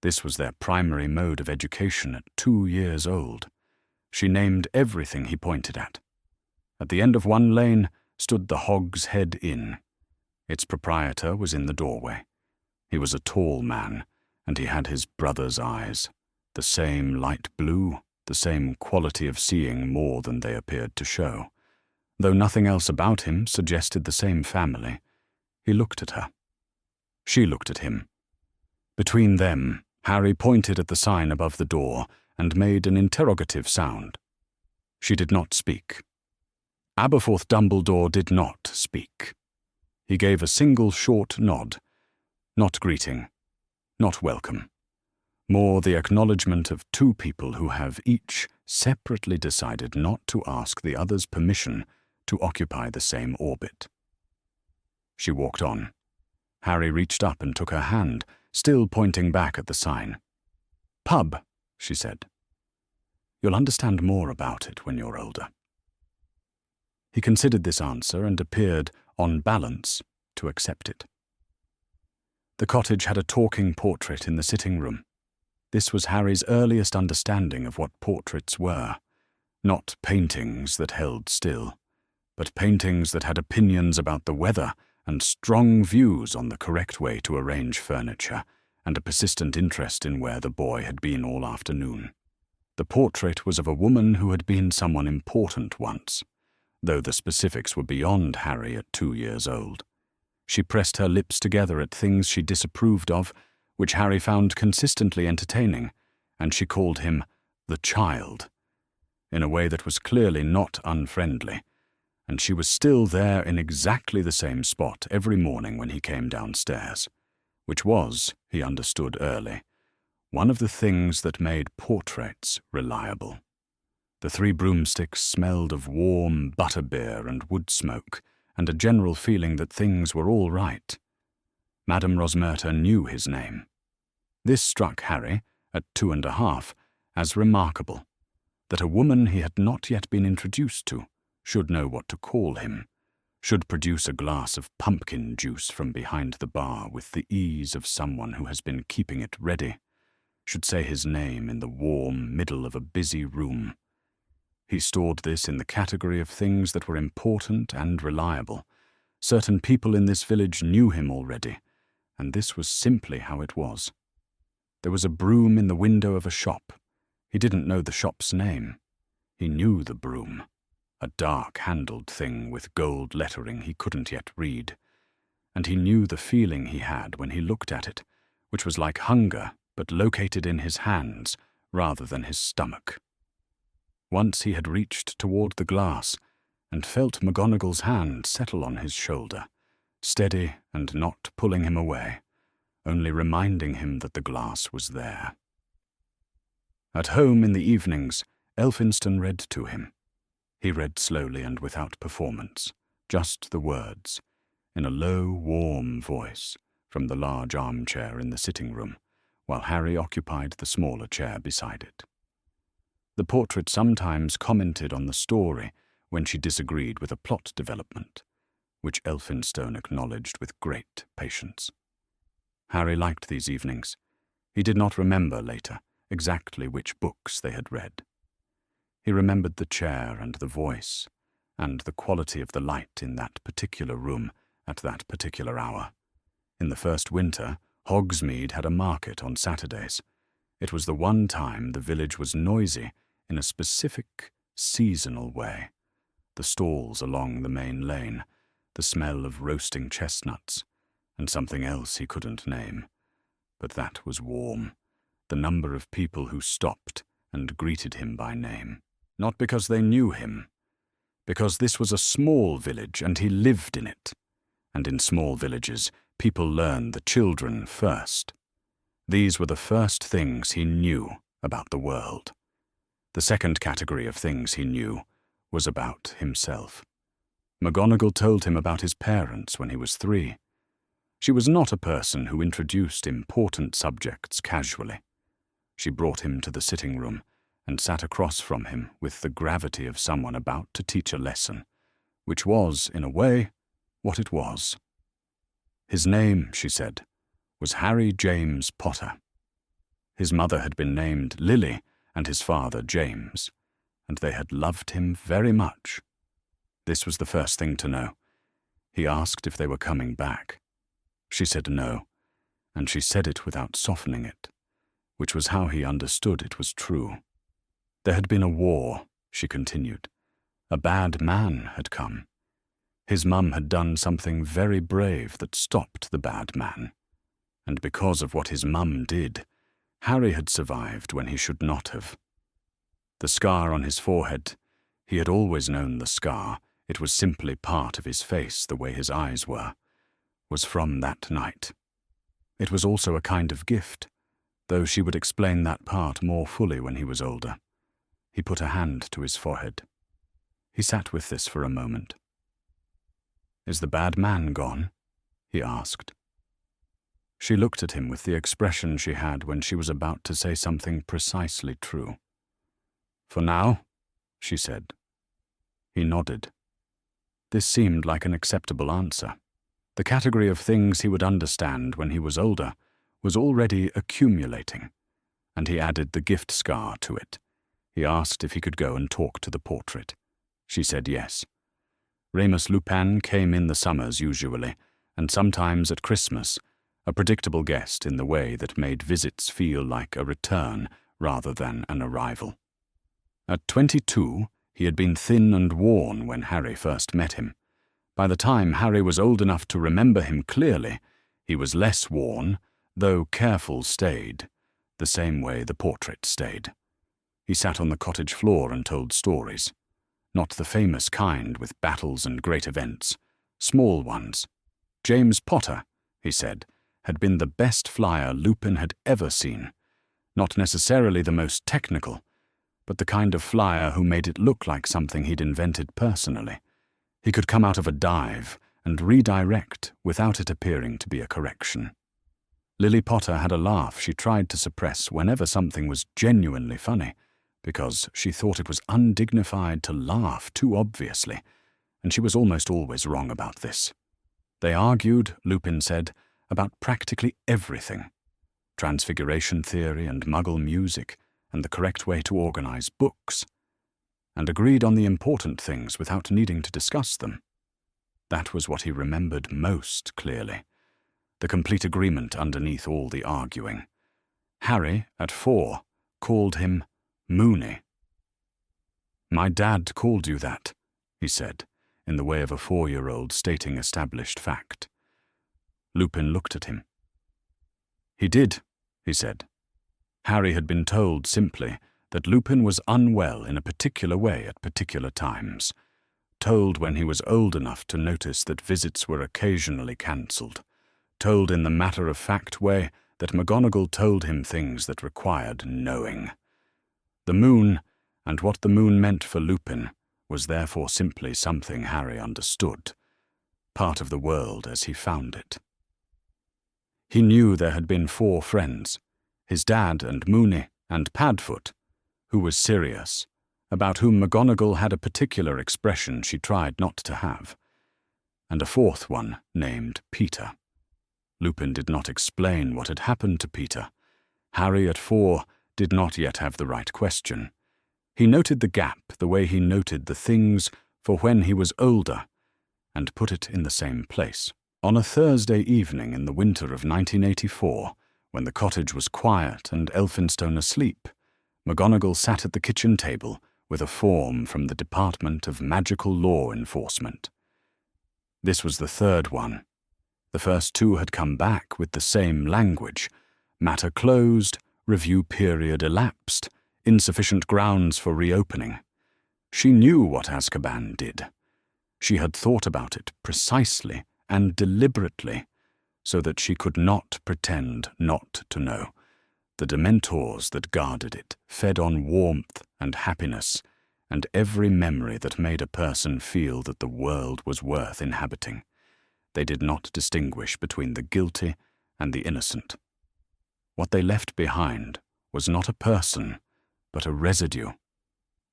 This was their primary mode of education at 2 years old. She named everything he pointed at. At the end of one lane stood the Hog's Head Inn. Its proprietor was in the doorway. He was a tall man, and he had his brother's eyes, the same light blue, the same quality of seeing more than they appeared to show. Though nothing else about him suggested the same family, he looked at her. She looked at him. Between them, Harry pointed at the sign above the door and made an interrogative sound. She did not speak. Aberforth Dumbledore did not speak. He gave a single short nod, not greeting, not welcome. More the acknowledgement of two people who have each separately decided not to ask the other's permission to occupy the same orbit. She walked on. Harry reached up and took her hand, still pointing back at the sign. "Pub," she said. "You'll understand more about it when you're older." He considered this answer and appeared, on balance, to accept it. The cottage had a talking portrait in the sitting room. This was Harry's earliest understanding of what portraits were. Not paintings that held still, but paintings that had opinions about the weather and strong views on the correct way to arrange furniture, and a persistent interest in where the boy had been all afternoon. The portrait was of a woman who had been someone important once, though the specifics were beyond Harry at 2 years old. She pressed her lips together at things she disapproved of, which Harry found consistently entertaining, and she called him the child, in a way that was clearly not unfriendly, and she was still there in exactly the same spot every morning when he came downstairs, which was, he understood early, one of the things that made portraits reliable. The 3 broomsticks smelled of warm butterbeer and wood smoke, and a general feeling that things were all right. Madame Rosmerta knew his name. This struck Harry, at 2.5, as remarkable, that a woman he had not yet been introduced to should know what to call him, should produce a glass of pumpkin juice from behind the bar with the ease of someone who has been keeping it ready, should say his name in the warm middle of a busy room. He stored this in the category of things that were important and reliable. Certain people in this village knew him already, and this was simply how it was. There was a broom in the window of a shop. He didn't know the shop's name. He knew the broom, a dark-handled thing with gold lettering he couldn't yet read, and he knew the feeling he had when he looked at it, which was like hunger but located in his hands rather than his stomach. Once he had reached toward the glass and felt McGonagall's hand settle on his shoulder, steady and not pulling him away, only reminding him that the glass was there. At home in the evenings, Elphinstone read to him. He read slowly and without performance, just the words, in a low, warm voice, from the large armchair in the sitting room, while Harry occupied the smaller chair beside it. The portrait sometimes commented on the story when she disagreed with a plot development, which Elphinstone acknowledged with great patience. Harry liked these evenings. He did not remember later exactly which books they had read. He remembered the chair and the voice, and the quality of the light in that particular room at that particular hour. In the first winter, Hogsmeade had a market on Saturdays. It was the one time the village was noisy in a specific, seasonal way. The stalls along the main lane, the smell of roasting chestnuts, and something else he couldn't name. But that was warm, the number of people who stopped and greeted him by name. Not because they knew him, because this was a small village and he lived in it. And in small villages, people learn the children first. These were the first things he knew about the world. The second category of things he knew was about himself. McGonagall told him about his parents when he was 3. She was not a person who introduced important subjects casually. She brought him to the sitting room and sat across from him with the gravity of someone about to teach a lesson, which was, in a way, what it was. His name, she said, was Harry James Potter. His mother had been named Lily and his father James, and they had loved him very much. This was the first thing to know. He asked if they were coming back. She said no, and she said it without softening it, which was how he understood it was true. There had been a war, she continued. A bad man had come. His mum had done something very brave that stopped the bad man. And because of what his mum did, Harry had survived when he should not have. The scar on his forehead, He had always known the scar. It was simply part of his face, the way his eyes were, was from that night. It was also a kind of gift, though she would explain that part more fully when he was older. He put a hand to his forehead. He sat with this for a moment. "Is the bad man gone?" he asked. She looked at him with the expression she had when she was about to say something precisely true. "For now," she said. He nodded. This seemed like an acceptable answer. The category of things he would understand when he was older was already accumulating, and he added the gift scar to it. He asked if he could go and talk to the portrait. She said yes. Remus Lupin came in the summers usually, and sometimes at Christmas, a predictable guest in the way that made visits feel like a return rather than an arrival. At 22, he had been thin and worn when Harry first met him. By the time Harry was old enough to remember him clearly, he was less worn, though careful stayed, the same way the portrait stayed. He sat on the cottage floor and told stories. Not the famous kind with battles and great events, small ones. James Potter, he said, had been the best flyer Lupin had ever seen. Not necessarily the most technical, but the kind of flyer who made it look like something he'd invented personally. He could come out of a dive and redirect without it appearing to be a correction. Lily Potter had a laugh she tried to suppress whenever something was genuinely funny, because she thought it was undignified to laugh too obviously, and she was almost always wrong about this. They argued, Lupin said, about practically everything. Transfiguration theory and Muggle music, and the correct way to organize books, and agreed on the important things without needing to discuss them. That was what he remembered most clearly, the complete agreement underneath all the arguing. Harry, at 4, called him Moony. "My dad called you that," he said, in the way of a 4-year-old stating established fact. Lupin looked at him. "He did," he said. Harry had been told simply that Lupin was unwell in a particular way at particular times, told when he was old enough to notice that visits were occasionally cancelled, told in the matter-of-fact way that McGonagall told him things that required knowing. The moon, and what the moon meant for Lupin, was therefore simply something Harry understood, part of the world as he found it. He knew there had been 4 friends, his dad and Moony and Padfoot, who was Sirius, about whom McGonagall had a particular expression she tried not to have, and a 4th one named Peter. Lupin did not explain what had happened to Peter. Harry at 4 did not yet have the right question. He noted the gap the way he noted the things for when he was older, and put it in the same place. On a Thursday evening in the winter of 1984, when the cottage was quiet and Elphinstone asleep, McGonagall sat at the kitchen table with a form from the Department of Magical Law Enforcement. This was the 3rd one. The first 2 had come back with the same language. Matter closed, review period elapsed, insufficient grounds for reopening. She knew what Azkaban did. She had thought about it precisely and deliberately, so that she could not pretend not to know. The Dementors that guarded it fed on warmth and happiness, and every memory that made a person feel that the world was worth inhabiting. They did not distinguish between the guilty and the innocent. What they left behind was not a person, but a residue.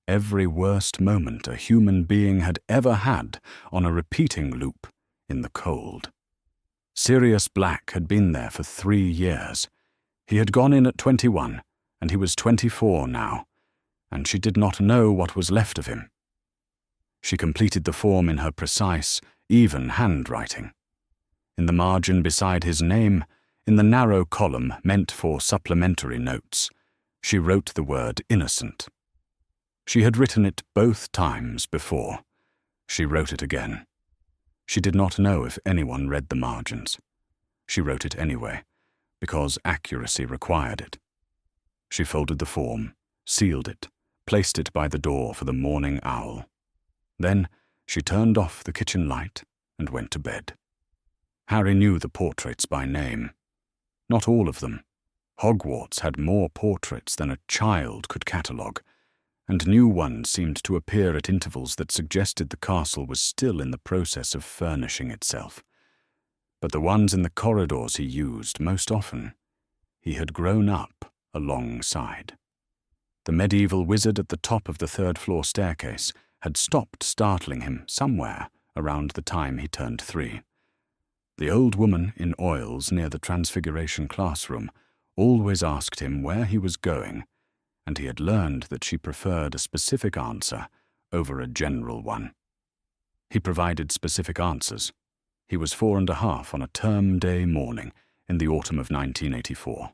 Every worst moment a human being had ever had on a repeating loop in the cold. Sirius Black had been there for 3 years. He had gone in at 21, and he was 24 now, and she did not know what was left of him. She completed the form in her precise, even handwriting. In the margin beside his name, in the narrow column meant for supplementary notes, she wrote the word innocent. She had written it both times before. She wrote it again. She did not know if anyone read the margins. She wrote it anyway, because accuracy required it. She folded the form, sealed it, placed it by the door for the morning owl. Then she turned off the kitchen light and went to bed. Harry knew the portraits by name. Not all of them. Hogwarts had more portraits than a child could catalogue, and new ones seemed to appear at intervals that suggested the castle was still in the process of furnishing itself. But the ones in the corridors he used most often, he had grown up alongside. The medieval wizard at the top of the third-floor staircase had stopped startling him somewhere around the time he turned 3. The old woman in oils near the Transfiguration classroom always asked him where he was going, and he had learned that she preferred a specific answer over a general one. He provided specific answers. He was 4.5 on a term day morning in the autumn of 1984,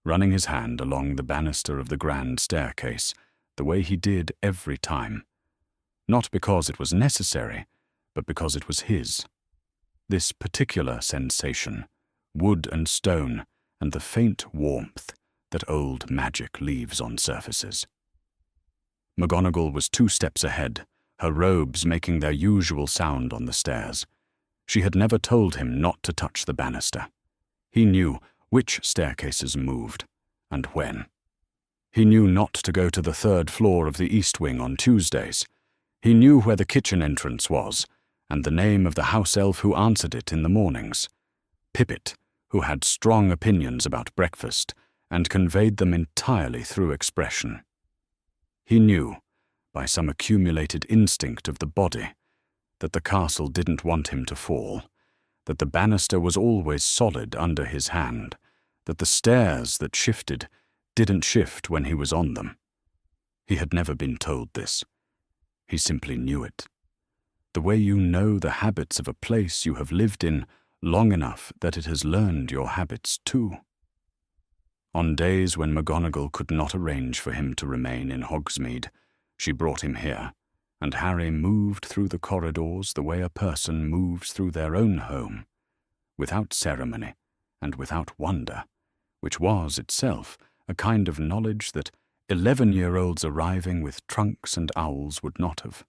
running his hand along the banister of the grand staircase the way he did every time, not because it was necessary, but because it was his. This particular sensation, wood and stone, and the faint warmth that old magic leaves on surfaces. McGonagall was 2 steps ahead, her robes making their usual sound on the stairs. She had never told him not to touch the banister. He knew which staircases moved, and when. He knew not to go to the 3rd floor of the East Wing on Tuesdays. He knew where the kitchen entrance was, and the name of the house elf who answered it in the mornings. Pippet, who had strong opinions about breakfast, and conveyed them entirely through expression. He knew, by some accumulated instinct of the body, that the castle didn't want him to fall, that the banister was always solid under his hand, that the stairs that shifted didn't shift when he was on them. He had never been told this. He simply knew it. The way you know the habits of a place you have lived in long enough that it has learned your habits too. On days when McGonagall could not arrange for him to remain in Hogsmeade, she brought him here, and Harry moved through the corridors the way a person moves through their own home, without ceremony and without wonder, which was itself a kind of knowledge that 11-year-olds arriving with trunks and owls would not have.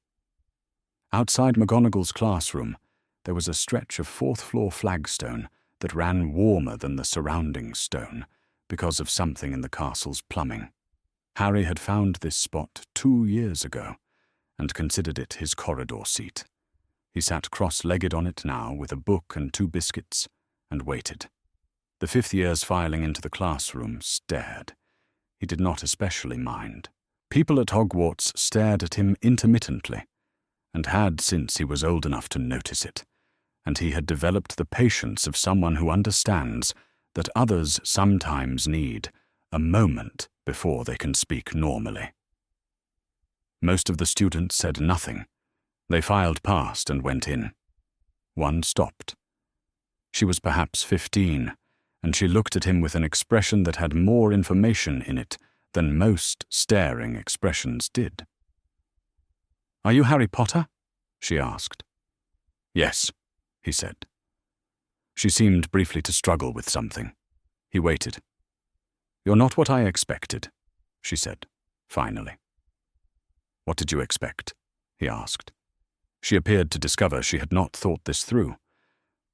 Outside McGonagall's classroom, there was a stretch of 4th-floor flagstone that ran warmer than the surrounding stone because of something in the castle's plumbing. Harry had found this spot 2 years ago and considered it his corridor seat. He sat cross-legged on it now with a book and 2 biscuits and waited. The 5th years filing into the classroom stared. He did not especially mind. People at Hogwarts stared at him intermittently, and had since he was old enough to notice it, and he had developed the patience of someone who understands that others sometimes need a moment before they can speak normally. Most of the students said nothing. They filed past and went in. One stopped. She was perhaps 15, and she looked at him with an expression that had more information in it than most staring expressions did. "Are you Harry Potter?" she asked. "Yes," he said. She seemed briefly to struggle with something. He waited. "You're not what I expected," she said, finally. "What did you expect?" he asked. She appeared to discover she had not thought this through.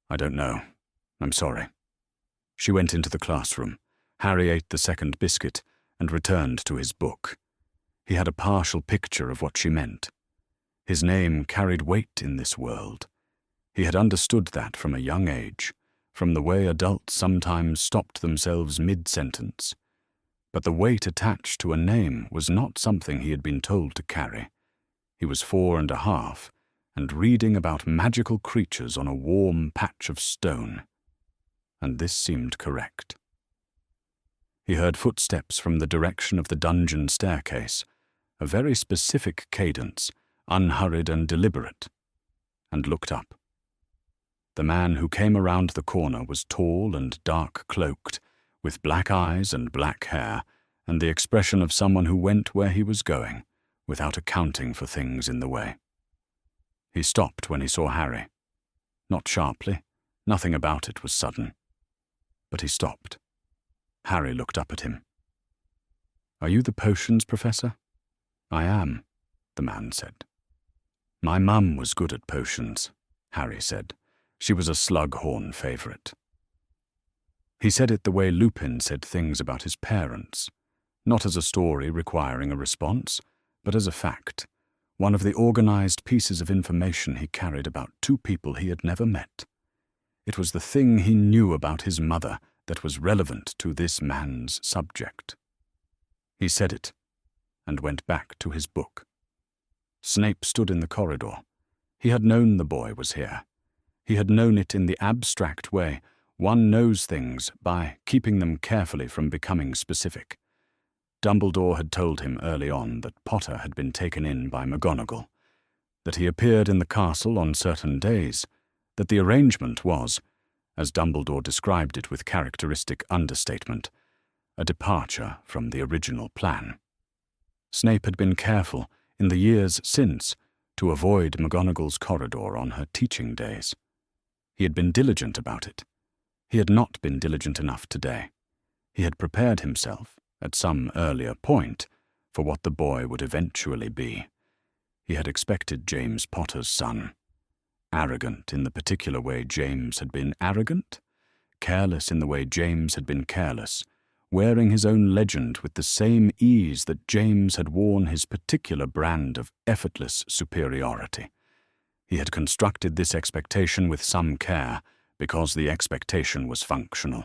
"I don't know. I'm sorry." She went into the classroom. Harry ate the 2nd biscuit and returned to his book. He had a partial picture of what she meant. His name carried weight in this world. He had understood that from a young age, from the way adults sometimes stopped themselves mid-sentence. But the weight attached to a name was not something he had been told to carry. He was 4.5, and reading about magical creatures on a warm patch of stone. And this seemed correct. He heard footsteps from the direction of the dungeon staircase, a very specific cadence, unhurried and deliberate, and looked up. The man who came around the corner was tall and dark-cloaked, with black eyes and black hair, and the expression of someone who went where he was going, without accounting for things in the way. He stopped when he saw Harry. Not sharply, nothing about it was sudden. But he stopped. Harry looked up at him. "Are you the potions professor?" "I am," the man said. "My mum was good at potions," Harry said. "She was a Slughorn favourite." He said it the way Lupin said things about his parents, not as a story requiring a response, but as a fact, one of the organised pieces of information he carried about two people he had never met. It was the thing he knew about his mother that was relevant to this man's subject. He said it, and went back to his book. Snape stood in the corridor. He had known the boy was here. He had known it in the abstract way one knows things by keeping them carefully from becoming specific. Dumbledore had told him early on that Potter had been taken in by McGonagall, that he appeared in the castle on certain days, that the arrangement was, as Dumbledore described it with characteristic understatement, a departure from the original plan. Snape had been careful, in the years since, to avoid McGonagall's corridor on her teaching days. He had been diligent about it. He had not been diligent enough today. He had prepared himself, at some earlier point, for what the boy would eventually be. He had expected James Potter's son. Arrogant in the particular way James had been arrogant, careless in the way James had been careless, wearing his own legend with the same ease that James had worn his particular brand of effortless superiority. He had constructed this expectation with some care, because the expectation was functional.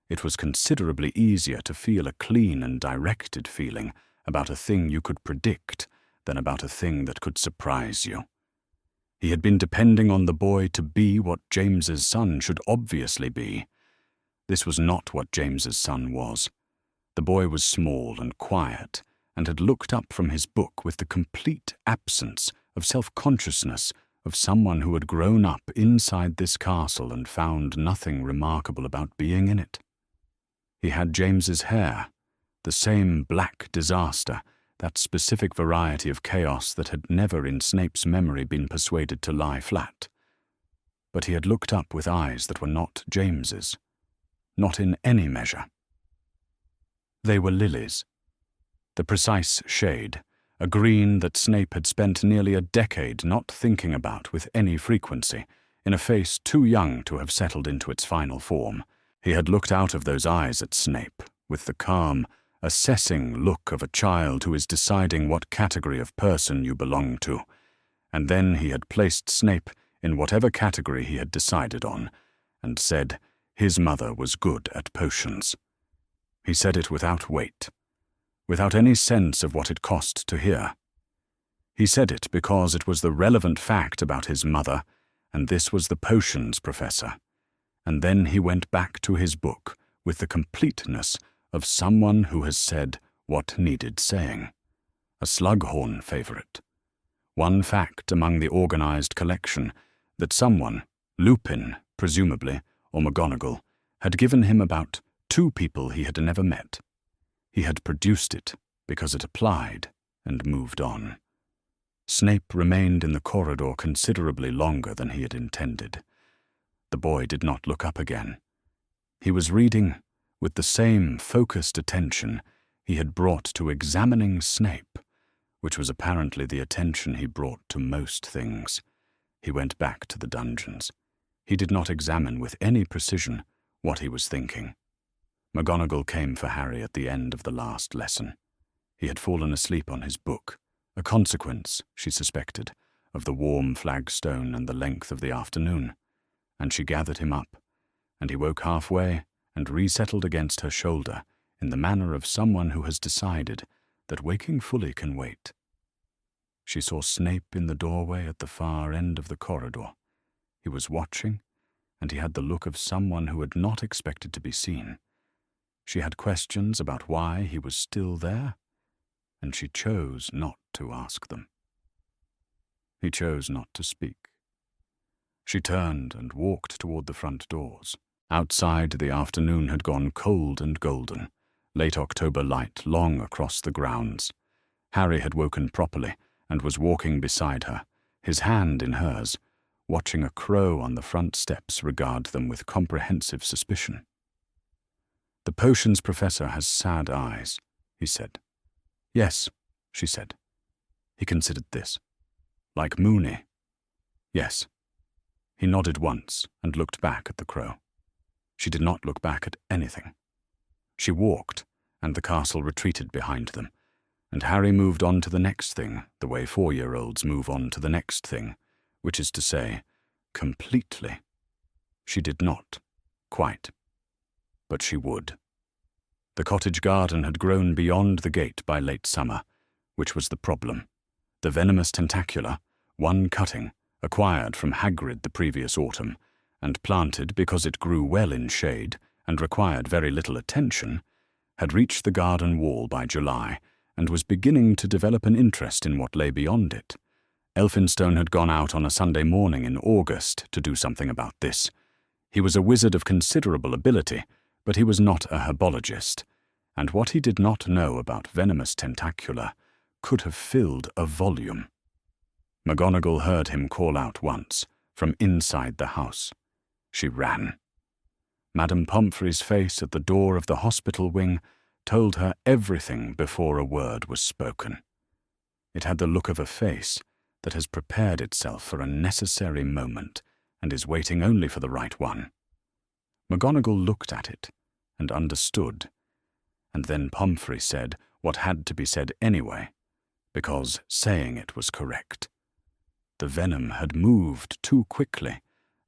It was considerably easier to feel a clean and directed feeling about a thing you could predict than about a thing that could surprise you. He had been depending on the boy to be what James's son should obviously be. This was not what James's son was. The boy was small and quiet, and had looked up from his book with the complete absence of self-consciousness of someone who had grown up inside this castle and found nothing remarkable about being in it. He had James's hair, the same black disaster, that specific variety of chaos that had never in Snape's memory been persuaded to lie flat. But he had looked up with eyes that were not James's, not in any measure. They were lilies. The precise shade, a green that Snape had spent nearly a decade not thinking about with any frequency, in a face too young to have settled into its final form. He had looked out of those eyes at Snape with the calm, assessing look of a child who is deciding what category of person you belong to, and then he had placed Snape in whatever category he had decided on, and said his mother was good at potions. He said it without weight, without any sense of what it cost to hear. He said it because it was the relevant fact about his mother, and this was the potions professor. And then he went back to his book with the completeness of someone who has said what needed saying. A Slughorn favourite. One fact among the organised collection that someone, Lupin, presumably, or McGonagall, had given him about two people he had never met. He had produced it because it applied and moved on. Snape remained in the corridor considerably longer than he had intended. The boy did not look up again. He was reading with the same focused attention he had brought to examining Snape, which was apparently the attention he brought to most things. He went back to the dungeons. He did not examine with any precision what he was thinking. McGonagall came for Harry at the end of the last lesson. He had fallen asleep on his book, a consequence, she suspected, of the warm flagstone and the length of the afternoon, and she gathered him up, and he woke halfway and resettled against her shoulder in the manner of someone who has decided that waking fully can wait. She saw Snape in the doorway at the far end of the corridor. He was watching, and he had the look of someone who had not expected to be seen. She had questions about why he was still there, and she chose not to ask them. He chose not to speak. She turned and walked toward the front doors. Outside, the afternoon had gone cold and golden, late October light long across the grounds. Harry had woken properly and was walking beside her, his hand in hers, watching a crow on the front steps regard them with comprehensive suspicion. "The potions professor has sad eyes," he said. "Yes," she said. He considered this. Like Mooney. Yes. He nodded once and looked back at the crow. She did not look back at anything. She walked, and the castle retreated behind them, and Harry moved on to the next thing, the way 4-year-olds move on to the next thing, which is to say, completely. She did not, quite. But she would. The cottage garden had grown beyond the gate by late summer, which was the problem. The venomous tentacula, one cutting, acquired from Hagrid the previous autumn, and planted because it grew well in shade and required very little attention, had reached the garden wall by July and was beginning to develop an interest in what lay beyond it. Elphinstone had gone out on a Sunday morning in August to do something about this. He was a wizard of considerable ability, but he was not a herbologist, and what he did not know about venomous tentacula could have filled a volume. McGonagall heard him call out once, from inside the house. She ran. Madame Pomfrey's face at the door of the hospital wing told her everything before a word was spoken. It had the look of a face that has prepared itself for a necessary moment and is waiting only for the right one. McGonagall looked at it and understood, and then Pomfrey said what had to be said anyway, because saying it was correct. The venom had moved too quickly.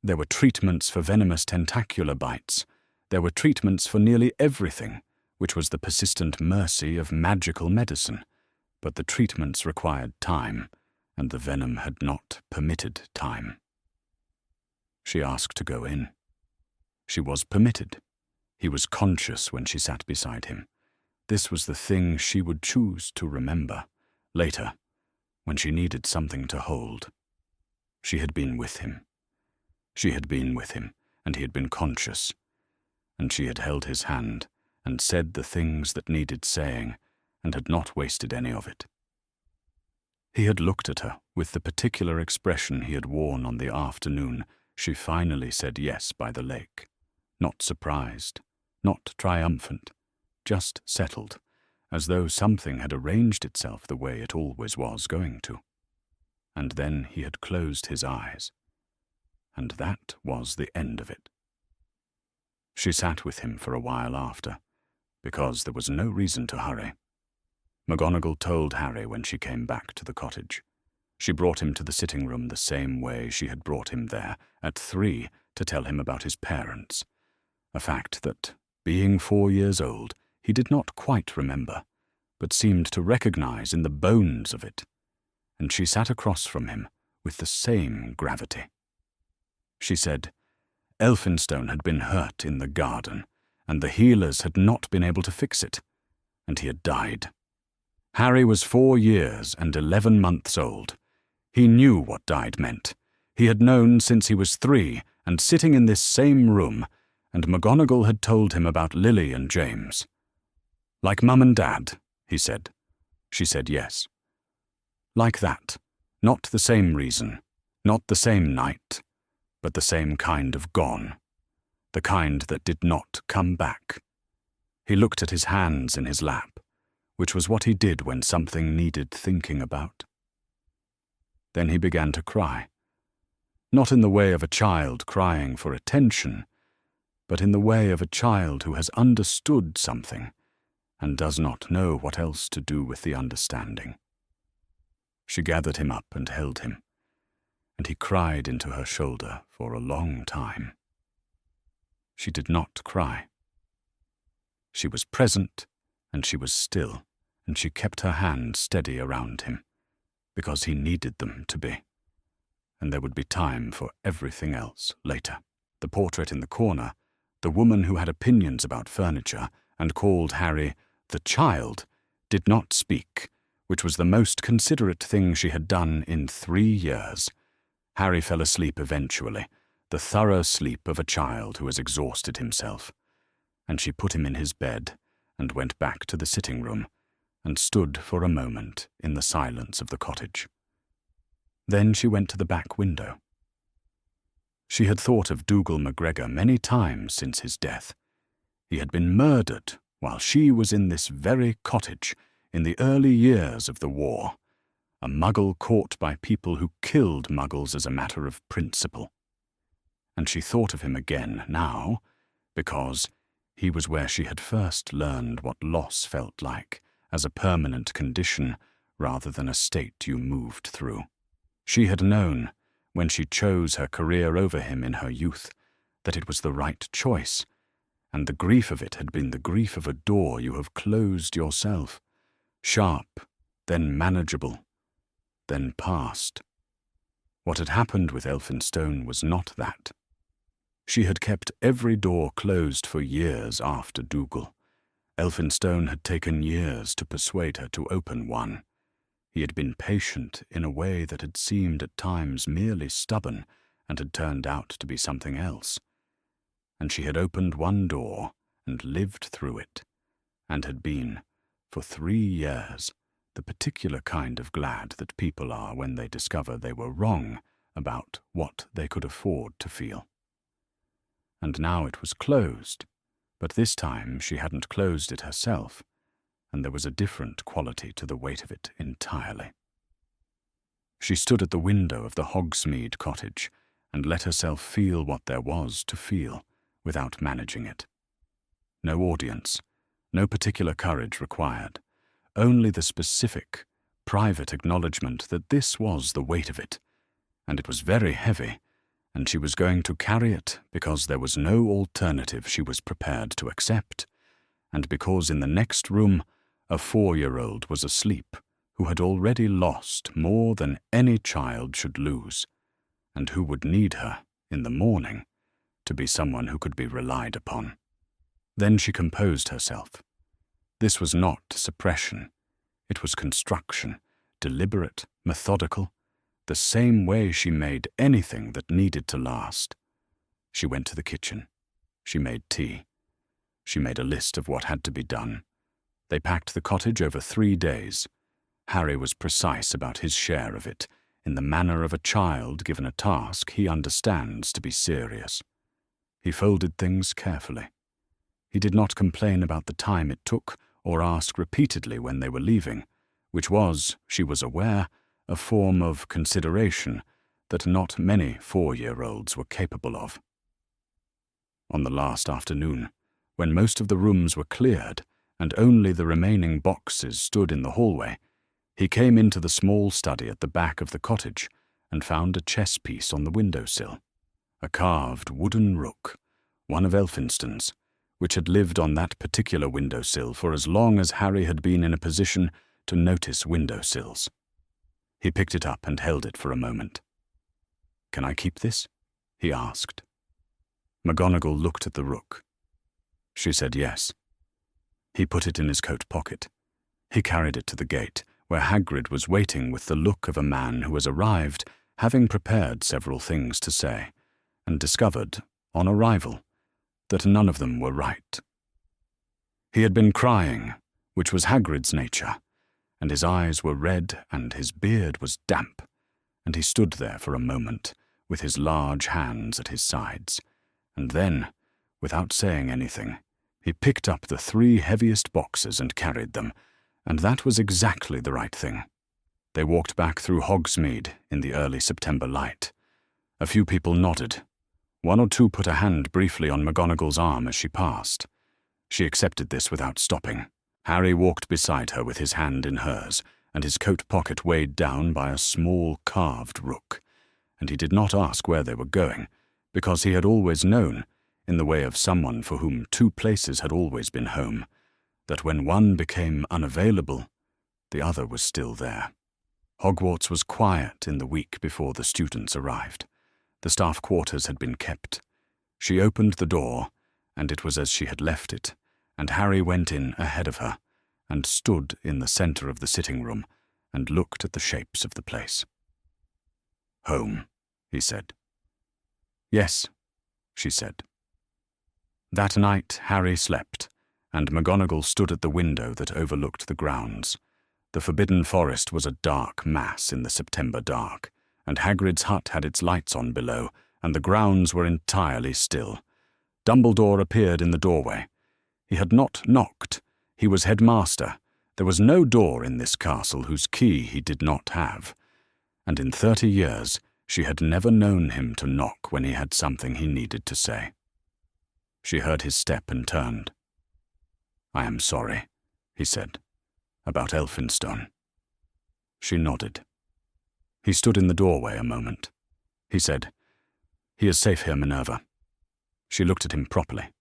There were treatments for venomous tentacular bites. There were treatments for nearly everything, which was the persistent mercy of magical medicine. But the treatments required time, and the venom had not permitted time. She asked to go in. She was permitted. He was conscious when she sat beside him. This was the thing she would choose to remember, later, when she needed something to hold. She had been with him. She had been with him, and he had been conscious, and she had held his hand and said the things that needed saying, and had not wasted any of it. He had looked at her with the particular expression he had worn on the afternoon she finally said yes by the lake, not surprised, not triumphant, just settled, as though something had arranged itself the way it always was going to. And then he had closed his eyes. And that was the end of it. She sat with him for a while after, because there was no reason to hurry. McGonagall told Harry when she came back to the cottage. She brought him to the sitting room the same way she had brought him there, at 3, to tell him about his parents, a fact that, being 4 years old, he did not quite remember, but seemed to recognize in the bones of it, and she sat across from him with the same gravity. She said, Elphinstone had been hurt in the garden, and the healers had not been able to fix it, and he had died. Harry was 4 years and 11 months old. He knew what died meant. He had known since he was 3, and sitting in this same room, and McGonagall had told him about Lily and James. Like Mum and Dad, he said. She said yes. Like that, not the same reason, not the same night, but the same kind of gone, the kind that did not come back. He looked at his hands in his lap, which was what he did when something needed thinking about. Then he began to cry, not in the way of a child crying for attention, but in the way of a child who has understood something and does not know what else to do with the understanding. She gathered him up and held him, and he cried into her shoulder for a long time. She did not cry. She was present, and she was still, and she kept her hands steady around him, because he needed them to be. And there would be time for everything else later. The portrait in the corner, the woman who had opinions about furniture and called Harry the child, did not speak, which was the most considerate thing she had done in 3 years. Harry fell asleep eventually, the thorough sleep of a child who has exhausted himself, and she put him in his bed and went back to the sitting room and stood for a moment in the silence of the cottage. Then she went to the back window. She had thought of Dougal MacGregor many times since his death. He had been murdered while she was in this very cottage in the early years of the war, a Muggle caught by people who killed Muggles as a matter of principle. And she thought of him again now, because he was where she had first learned what loss felt like, as a permanent condition rather than a state you moved through. She had known, when she chose her career over him in her youth, that it was the right choice, and the grief of it had been the grief of a door you have closed yourself, sharp, then manageable, then past. What had happened with Elphinstone was not that. She had kept every door closed for years after Dougal. Elphinstone had taken years to persuade her to open one. He had been patient in a way that had seemed at times merely stubborn and had turned out to be something else. And she had opened one door and lived through it, and had been, for 3 years, the particular kind of glad that people are when they discover they were wrong about what they could afford to feel. And now it was closed, but this time she hadn't closed it herself, and there was a different quality to the weight of it entirely. She stood at the window of the Hogsmeade cottage and let herself feel what there was to feel without managing it. No audience, no particular courage required, only the specific, private acknowledgement that this was the weight of it, and it was very heavy, and she was going to carry it because there was no alternative she was prepared to accept, and because in the next room a 4-year-old was asleep who had already lost more than any child should lose, and who would need her, in the morning, to be someone who could be relied upon. Then she composed herself. This was not suppression. It was construction, deliberate, methodical, the same way she made anything that needed to last. She went to the kitchen. She made tea. She made a list of what had to be done. They packed the cottage over 3 days. Harry was precise about his share of it, in the manner of a child given a task he understands to be serious. He folded things carefully. He did not complain about the time it took or ask repeatedly when they were leaving, which was, she was aware, a form of consideration that not many 4-year-olds were capable of. On the last afternoon, when most of the rooms were cleared and only the remaining boxes stood in the hallway, he came into the small study at the back of the cottage and found a chess piece on the windowsill, a carved wooden rook, one of Elphinstone's, which had lived on that particular windowsill for as long as Harry had been in a position to notice windowsills. He picked it up and held it for a moment. "Can I keep this?" he asked. McGonagall looked at the rook. She said yes. He put it in his coat pocket. He carried it to the gate, where Hagrid was waiting with the look of a man who has arrived, having prepared several things to say, and discovered, on arrival, that none of them were right. He had been crying, which was Hagrid's nature, and his eyes were red and his beard was damp, and he stood there for a moment, with his large hands at his sides, and then, without saying anything, he picked up the 3 heaviest boxes and carried them, and that was exactly the right thing. They walked back through Hogsmeade in the early September light. A few people nodded. 1 or 2 put a hand briefly on McGonagall's arm as she passed. She accepted this without stopping. Harry walked beside her with his hand in hers, and his coat pocket weighed down by a small carved rook, and he did not ask where they were going, because he had always known, in the way of someone for whom 2 places had always been home, that when one became unavailable, the other was still there. Hogwarts was quiet in the week before the students arrived. The staff quarters had been kept. She opened the door, and it was as she had left it, and Harry went in ahead of her, and stood in the centre of the sitting room, and looked at the shapes of the place. "Home," he said. "Yes," she said. That night Harry slept, and McGonagall stood at the window that overlooked the grounds. The Forbidden Forest was a dark mass in the September dark, and Hagrid's hut had its lights on below, and the grounds were entirely still. Dumbledore appeared in the doorway. He had not knocked. He was headmaster, There was no door in this castle whose key he did not have, and in 30 years she had never known him to knock when he had something he needed to say. She heard his step and turned. "I am sorry," he said, "about Elphinstone." She nodded. He stood in the doorway a moment. He said, "He is safe here, Minerva." She looked at him properly,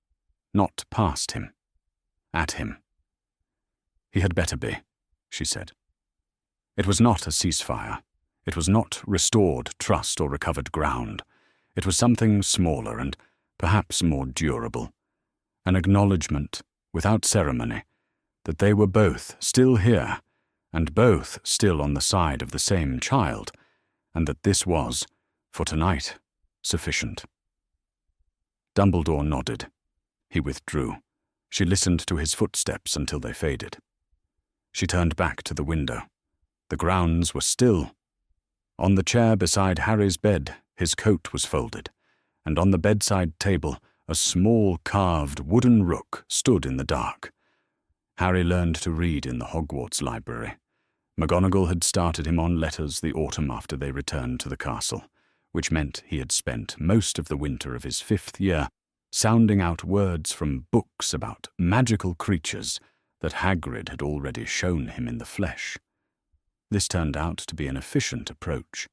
not past him, at him. "He had better be," she said. It was not a ceasefire. It was not restored trust or recovered ground. It was something smaller and perhaps more durable. An acknowledgement, without ceremony, that they were both still here, and both still on the side of the same child, and that this was, for tonight, sufficient. Dumbledore nodded. He withdrew. She listened to his footsteps until they faded. She turned back to the window. The grounds were still. On the chair beside Harry's bed, his coat was folded, and on the bedside table, a small carved wooden rook stood in the dark. Harry learned to read in the Hogwarts library. McGonagall had started him on letters the autumn after they returned to the castle, which meant he had spent most of the winter of his 5th year sounding out words from books about magical creatures that Hagrid had already shown him in the flesh. This turned out to be an efficient approach.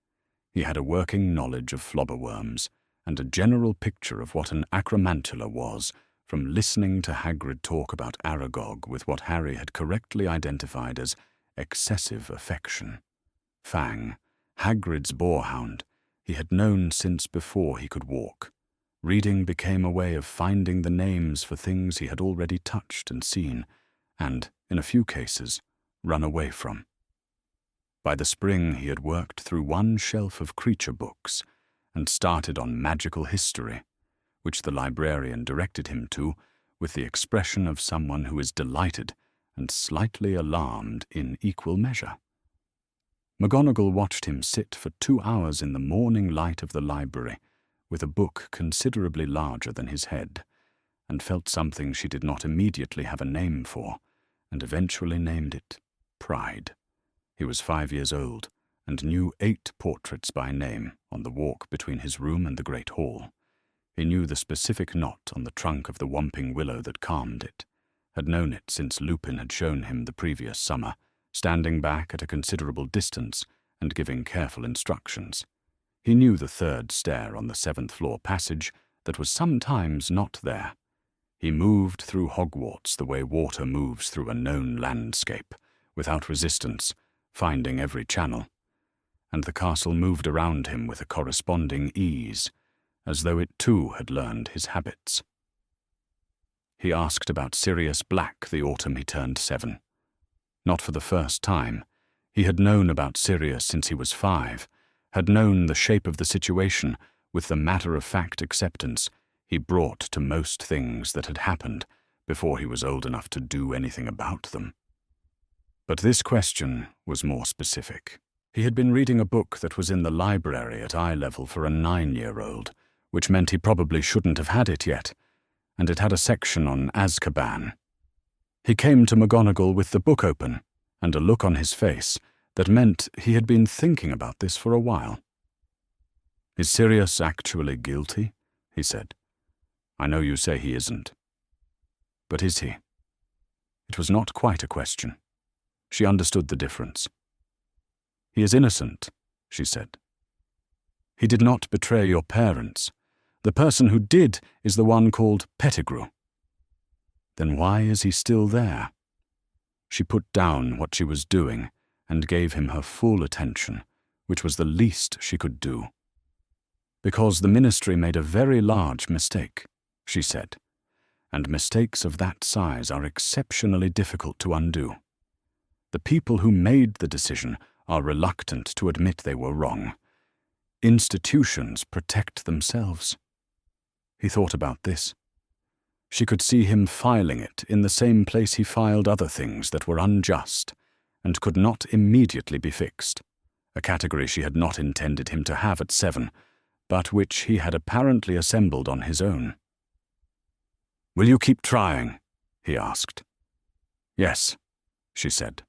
He had a working knowledge of flobberworms and a general picture of what an acromantula was from listening to Hagrid talk about Aragog with what Harry had correctly identified as excessive affection. Fang, Hagrid's boarhound, he had known since before he could walk. Reading became a way of finding the names for things he had already touched and seen, and, in a few cases, run away from. By the spring he had worked through one shelf of creature books and started on magical history, which the librarian directed him to with the expression of someone who is delighted and slightly alarmed in equal measure. McGonagall watched him sit for 2 hours in the morning light of the library with a book considerably larger than his head, and felt something she did not immediately have a name for, and eventually named it Pride. He was 5 years old, and knew 8 portraits by name on the walk between his room and the great hall. He knew the specific knot on the trunk of the whomping willow that calmed it, had known it since Lupin had shown him the previous summer, standing back at a considerable distance and giving careful instructions. He knew the 3rd stair on the 7th floor passage that was sometimes not there. He moved through Hogwarts the way water moves through a known landscape, without resistance, finding every channel, and the castle moved around him with a corresponding ease, as though it too had learned his habits. He asked about Sirius Black the autumn he turned 7. Not for the first time. He had known about Sirius since he was 5, had known the shape of the situation with the matter-of-fact acceptance he brought to most things that had happened before he was old enough to do anything about them. But this question was more specific. He had been reading a book that was in the library at eye level for a 9-year-old, which meant he probably shouldn't have had it yet, and it had a section on Azkaban. He came to McGonagall with the book open, and a look on his face that meant he had been thinking about this for a while. "Is Sirius actually guilty?" he said. "I know you say he isn't. But is he?" It was not quite a question. She understood the difference. "He is innocent," she said. "He did not betray your parents. The person who did is the one called Pettigrew." "Then why is he still there?" She put down what she was doing and gave him her full attention, which was the least she could do. "Because the Ministry made a very large mistake," she said, "and mistakes of that size are exceptionally difficult to undo. The people who made the decision are reluctant to admit they were wrong. Institutions protect themselves." He thought about this. She could see him filing it in the same place he filed other things that were unjust and could not immediately be fixed, a category she had not intended him to have at 7, but which he had apparently assembled on his own. "Will you keep trying?" he asked. "Yes," she said.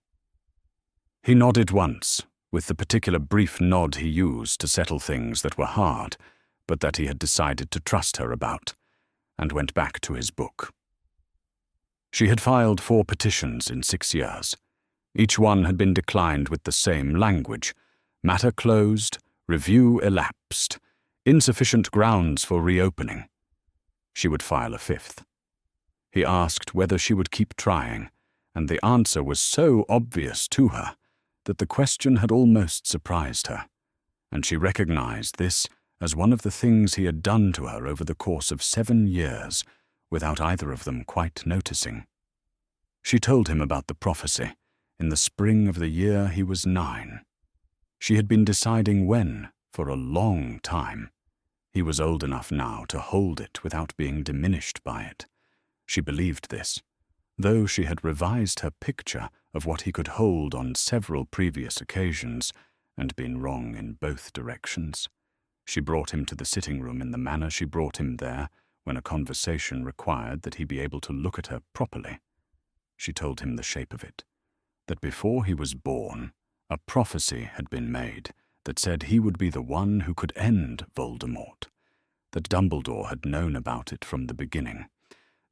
He nodded once, with the particular brief nod he used to settle things that were hard, but that he had decided to trust her about, and went back to his book. She had filed 4 petitions in 6 years. Each one had been declined with the same language: matter closed, review elapsed, insufficient grounds for reopening. She would file a 5th. He asked whether she would keep trying, and the answer was so obvious to her that the question had almost surprised her, and she recognized this as one of the things he had done to her over the course of 7 years, without either of them quite noticing. She told him about the prophecy in the spring of the year he was 9. She had been deciding when, for a long time. He was old enough now to hold it without being diminished by it. She believed this, though she had revised her picture of what he could hold on several previous occasions, and been wrong in both directions. She brought him to the sitting room in the manner she brought him there when a conversation required that he be able to look at her properly. She told him the shape of it, that before he was born, a prophecy had been made that said he would be the one who could end Voldemort, that Dumbledore had known about it from the beginning,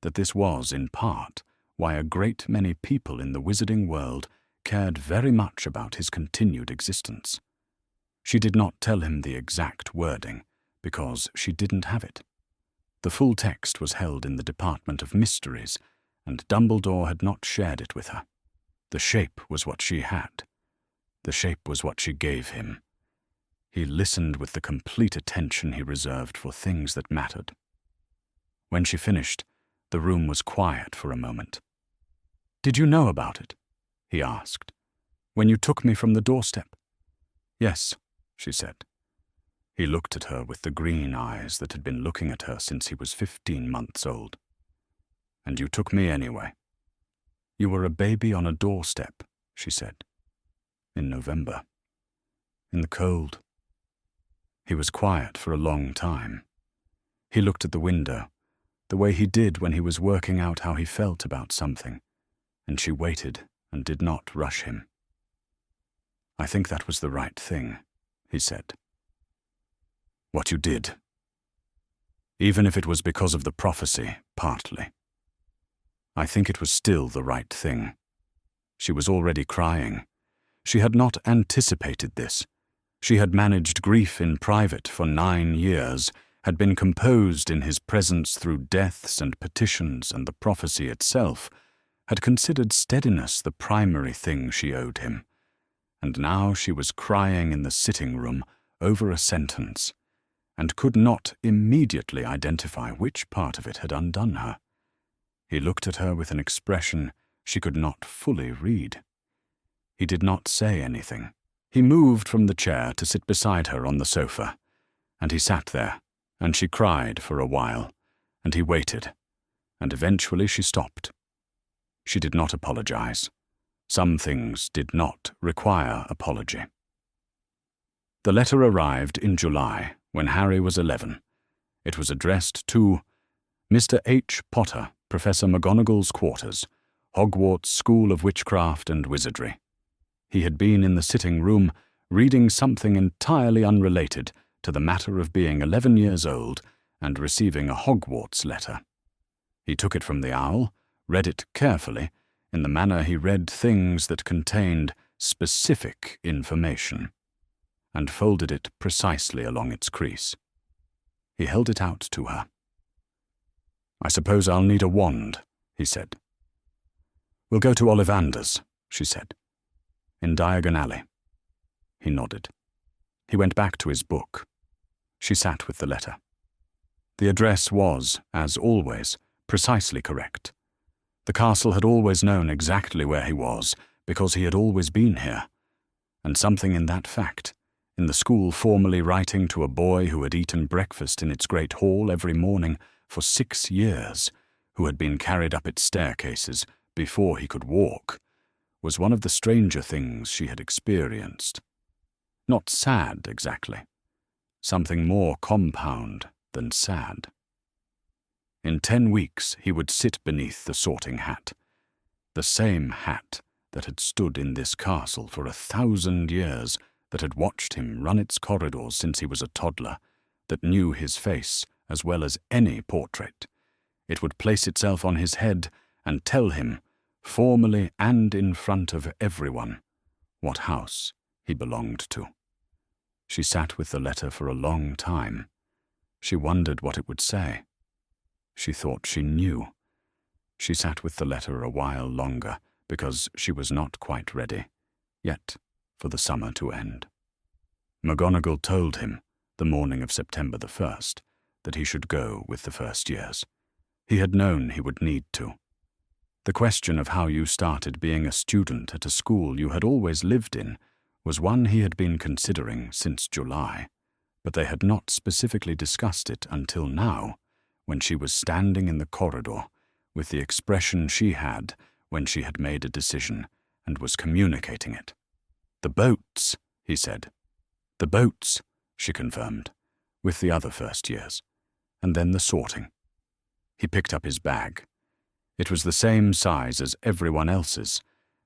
that this was, in part, why a great many people in the wizarding world cared very much about his continued existence. She did not tell him the exact wording, because she didn't have it. The full text was held in the Department of Mysteries, and Dumbledore had not shared it with her. The shape was what she had. The shape was what she gave him. He listened with the complete attention he reserved for things that mattered. When she finished, the room was quiet for a moment. "Did you know about it?" he asked. "When you took me from the doorstep?" "Yes," she said. He looked at her with the green eyes that had been looking at her since he was 15 months old. "And you took me anyway." "You were a baby on a doorstep," she said. "In November. In the cold." He was quiet for a long time. He looked at the window, the way he did when he was working out how he felt about something, and she waited and did not rush him. "I think that was the right thing," he said. "What you did. Even if it was because of the prophecy, partly. I think it was still the right thing." She was already crying. She had not anticipated this. She had managed grief in private for 9 years, had been composed in his presence through deaths and petitions and the prophecy itself, had considered steadiness the primary thing she owed him. And now she was crying in the sitting room over a sentence, and could not immediately identify which part of it had undone her. He looked at her with an expression she could not fully read. He did not say anything. He moved from the chair to sit beside her on the sofa, and he sat there, and she cried for a while, and he waited, and eventually she stopped. She did not apologize. Some things did not require apology. The letter arrived in July, when Harry was 11. It was addressed to Mr. H. Potter, Professor McGonagall's quarters, Hogwarts School of Witchcraft and Wizardry. He had been in the sitting room reading something entirely unrelated to the matter of being 11 years old and receiving a Hogwarts letter. He took it from the owl, read it carefully, in the manner he read things that contained specific information, and folded it precisely along its crease. He held it out to her. "I suppose I'll need a wand," he said. "We'll go to Ollivander's," she said. "In Diagon Alley." He nodded. He went back to his book. She sat with the letter. The address was, as always, precisely correct. The castle had always known exactly where he was, because he had always been here. And something in that fact, in the school formally writing to a boy who had eaten breakfast in its great hall every morning for 6 years, who had been carried up its staircases before he could walk, was one of the stranger things she had experienced. Not sad, exactly. Something more compound than sad. In 10 weeks he would sit beneath the sorting hat. The same hat that had stood in this castle for 1,000 years, that had watched him run its corridors since he was a toddler, that knew his face as well as any portrait. It would place itself on his head and tell him, formally and in front of everyone, what house he belonged to. She sat with the letter for a long time. She wondered what it would say. She thought she knew. She sat with the letter a while longer, because she was not quite ready, yet, for the summer to end. McGonagall told him, the morning of September the 1st, that he should go with the first years. He had known he would need to. The question of how you started being a student at a school you had always lived in was one he had been considering since July, but they had not specifically discussed it until now, when she was standing in the corridor, with the expression she had when she had made a decision and was communicating it. "The boats," he said. "The boats," she confirmed, with the other first years, and then the sorting. He picked up his bag. It was the same size as everyone else's,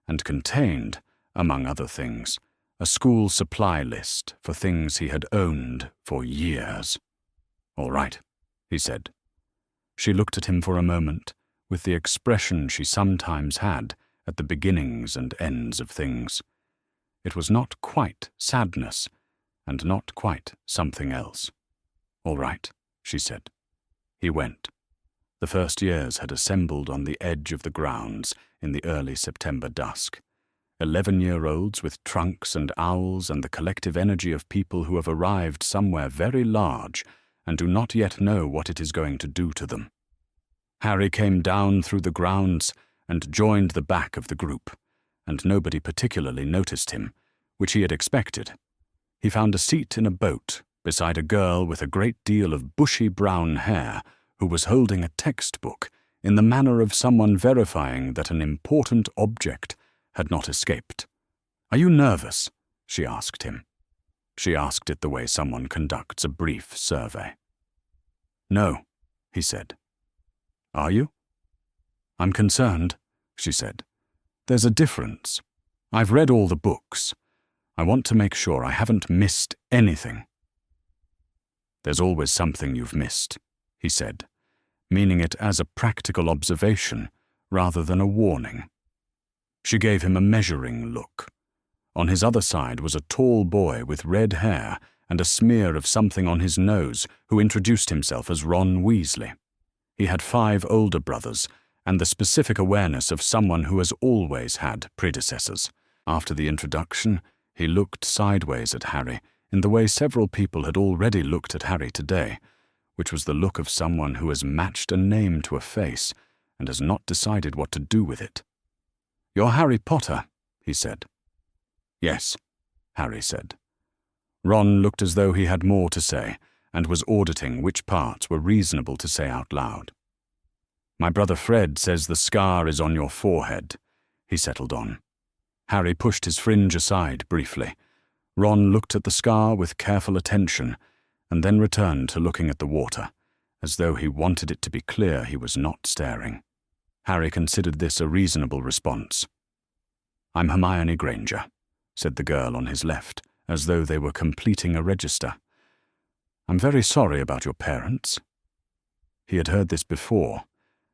and contained, among other things, a school supply list for things he had owned for years. "All right," he said. She looked at him for a moment, with the expression she sometimes had at the beginnings and ends of things. It was not quite sadness, and not quite something else. "All right," she said. He went. The first years had assembled on the edge of the grounds in the early September dusk. 11-year-olds with trunks and owls and the collective energy of people who have arrived somewhere very large and do not yet know what it is going to do to them. Harry came down through the grounds and joined the back of the group, and nobody particularly noticed him, which he had expected. He found a seat in a boat beside a girl with a great deal of bushy brown hair who was holding a textbook in the manner of someone verifying that an important object had not escaped. "Are you nervous?" she asked him. She asked it the way someone conducts a brief survey. "No," he said. "Are you?" "I'm concerned," she said. "There's a difference. I've read all the books. I want to make sure I haven't missed anything." "There's always something you've missed," he said, meaning it as a practical observation rather than a warning. She gave him a measuring look. On his other side was a tall boy with red hair and a smear of something on his nose who introduced himself as Ron Weasley. He had 5 older brothers and the specific awareness of someone who has always had predecessors. After the introduction, he looked sideways at Harry in the way several people had already looked at Harry today, which was the look of someone who has matched a name to a face and has not decided what to do with it. "You're Harry Potter," he said. "Yes," Harry said. Ron looked as though he had more to say and was auditing which parts were reasonable to say out loud. "My brother Fred says the scar is on your forehead," he settled on. Harry pushed his fringe aside briefly. Ron looked at the scar with careful attention and then returned to looking at the water, as though he wanted it to be clear he was not staring. Harry considered this a reasonable response. "I'm Hermione Granger," said the girl on his left, as though they were completing a register. "I'm very sorry about your parents." He had heard this before.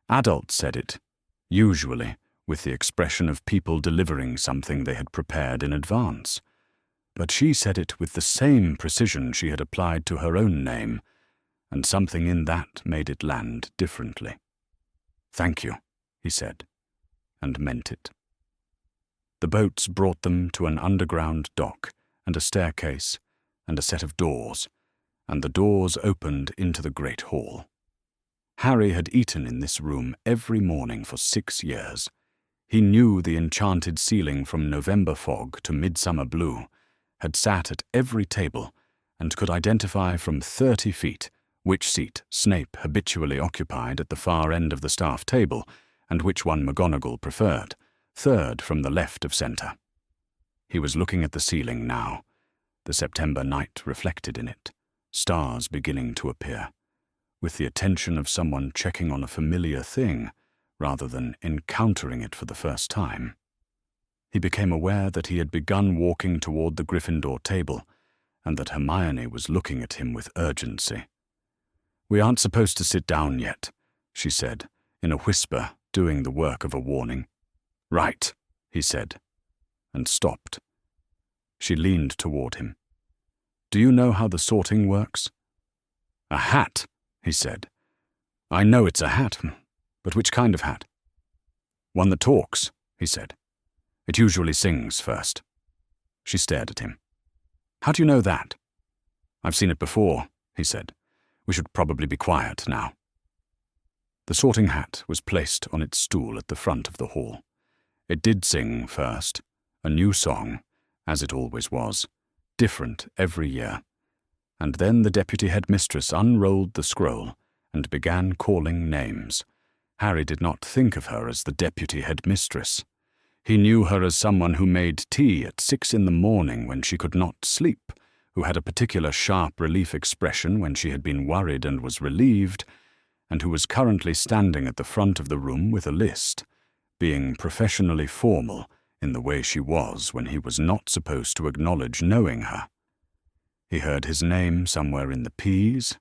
Adults said it, usually with the expression of people delivering something they had prepared in advance. But she said it with the same precision she had applied to her own name, and something in that made it land differently. "Thank you," he said, and meant it. The boats brought them to an underground dock and a staircase and a set of doors, and the doors opened into the great hall. Harry had eaten in this room every morning for 6 years. He knew the enchanted ceiling from November fog to midsummer blue, had sat at every table, and could identify from 30 feet which seat Snape habitually occupied at the far end of the staff table, and which one McGonagall preferred, third from the left of centre. He was looking at the ceiling now, the September night reflected in it, stars beginning to appear, with the attention of someone checking on a familiar thing, rather than encountering it for the first time. He became aware that he had begun walking toward the Gryffindor table, and that Hermione was looking at him with urgency. "We aren't supposed to sit down yet," she said, in a whisper, doing the work of a warning. "Right," he said, and stopped. She leaned toward him. "Do you know how the sorting works?" "A hat," he said. "I know it's a hat, but which kind of hat?" "One that talks," he said. "It usually sings first." She stared at him. "How do you know that?" "I've seen it before," he said. "We should probably be quiet now." The sorting hat was placed on its stool at the front of the hall. It did sing first, a new song, as it always was, different every year. And then the deputy headmistress unrolled the scroll and began calling names. Harry did not think of her as the deputy headmistress. He knew her as someone who made tea at 6 in the morning when she could not sleep, who had a particular sharp relief expression when she had been worried and was relieved, and who was currently standing at the front of the room with a list, being professionally formal in the way she was when he was not supposed to acknowledge knowing her. He heard his name somewhere in the P's,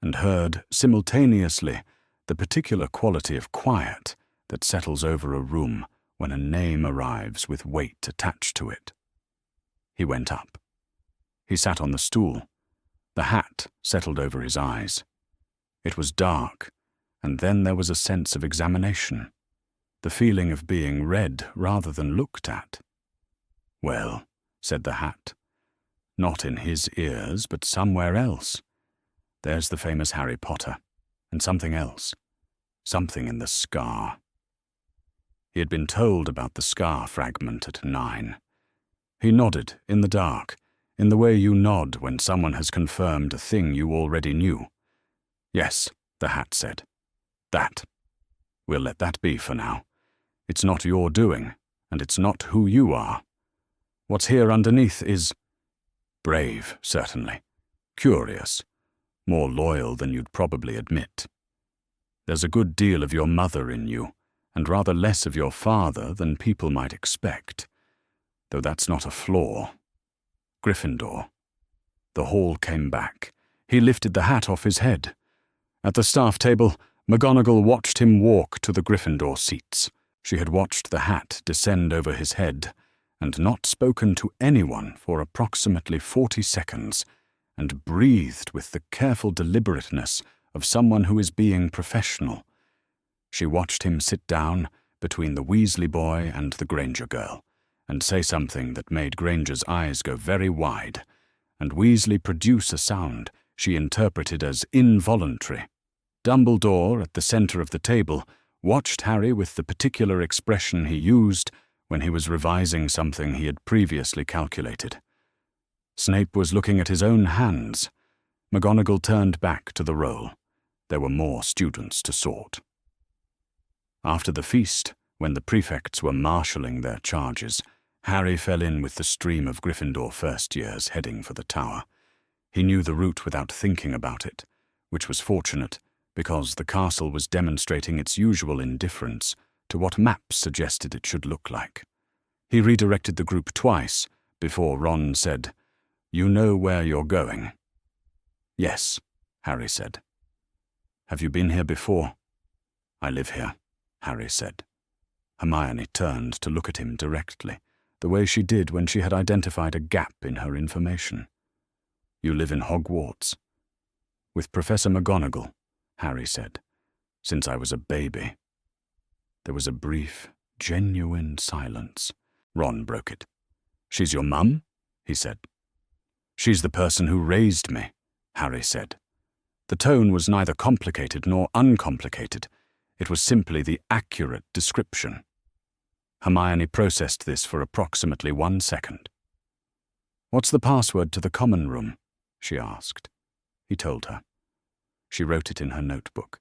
and heard, simultaneously, the particular quality of quiet that settles over a room when a name arrives with weight attached to it. He went up. He sat on the stool. The hat settled over his eyes. It was dark, and then there was a sense of examination, the feeling of being read rather than looked at. "Well," said the hat, "not in his ears, but somewhere else. There's the famous Harry Potter, and something else, something in the scar." He had been told about the scar fragment at 9. He nodded in the dark, in the way you nod when someone has confirmed a thing you already knew. "Yes," the hat said. "That. We'll let that be for now. It's not your doing, and it's not who you are. What's here underneath is brave, certainly. Curious. More loyal than you'd probably admit. There's a good deal of your mother in you, and rather less of your father than people might expect. Though that's not a flaw. Gryffindor." The hall came back. He lifted the hat off his head. At the staff table, McGonagall watched him walk to the Gryffindor seats. She had watched the hat descend over his head, and not spoken to anyone for approximately 40 seconds, and breathed with the careful deliberateness of someone who is being professional. She watched him sit down between the Weasley boy and the Granger girl, and say something that made Granger's eyes go very wide, and Weasley produce a sound she interpreted as involuntary. Dumbledore, at the centre of the table, watched Harry with the particular expression he used when he was revising something he had previously calculated. Snape was looking at his own hands. McGonagall turned back to the roll. There were more students to sort. After the feast, when the prefects were marshalling their charges, Harry fell in with the stream of Gryffindor first-years heading for the tower. He knew the route without thinking about it, which was fortunate because the castle was demonstrating its usual indifference to what maps suggested it should look like. He redirected the group twice before Ron said, "You know where you're going?" "Yes," Harry said. "Have you been here before?" "I live here," Harry said. Hermione turned to look at him directly, the way she did when she had identified a gap in her information. "You live in Hogwarts?" "With Professor McGonagall," Harry said, "since I was a baby." There was a brief, genuine silence. Ron broke it. "She's your mum?" he said. "She's the person who raised me," Harry said. The tone was neither complicated nor uncomplicated. It was simply the accurate description. Hermione processed this for approximately 1 second. "What's the password to the common room?" she asked. He told her. She wrote it in her notebook.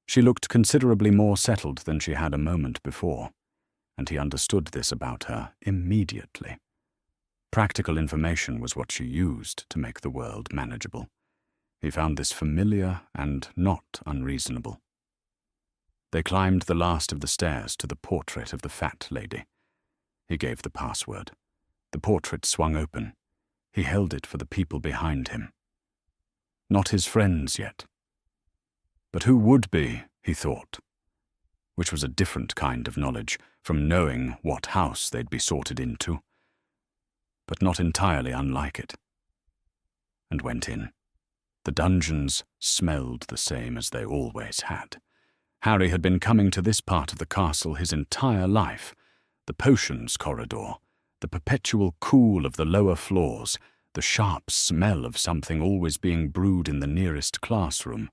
She looked considerably more settled than she had a moment before, and he understood this about her immediately. Practical information was what she used to make the world manageable. He found this familiar and not unreasonable. They climbed the last of the stairs to the portrait of the fat lady. He gave the password. The portrait swung open. He held it for the people behind him. Not his friends yet. But who would be, he thought, which was a different kind of knowledge from knowing what house they'd be sorted into, but not entirely unlike it. And went in. The dungeons smelled the same as they always had. Harry had been coming to this part of the castle his entire life. The potions corridor, the perpetual cool of the lower floors, the sharp smell of something always being brewed in the nearest classroom.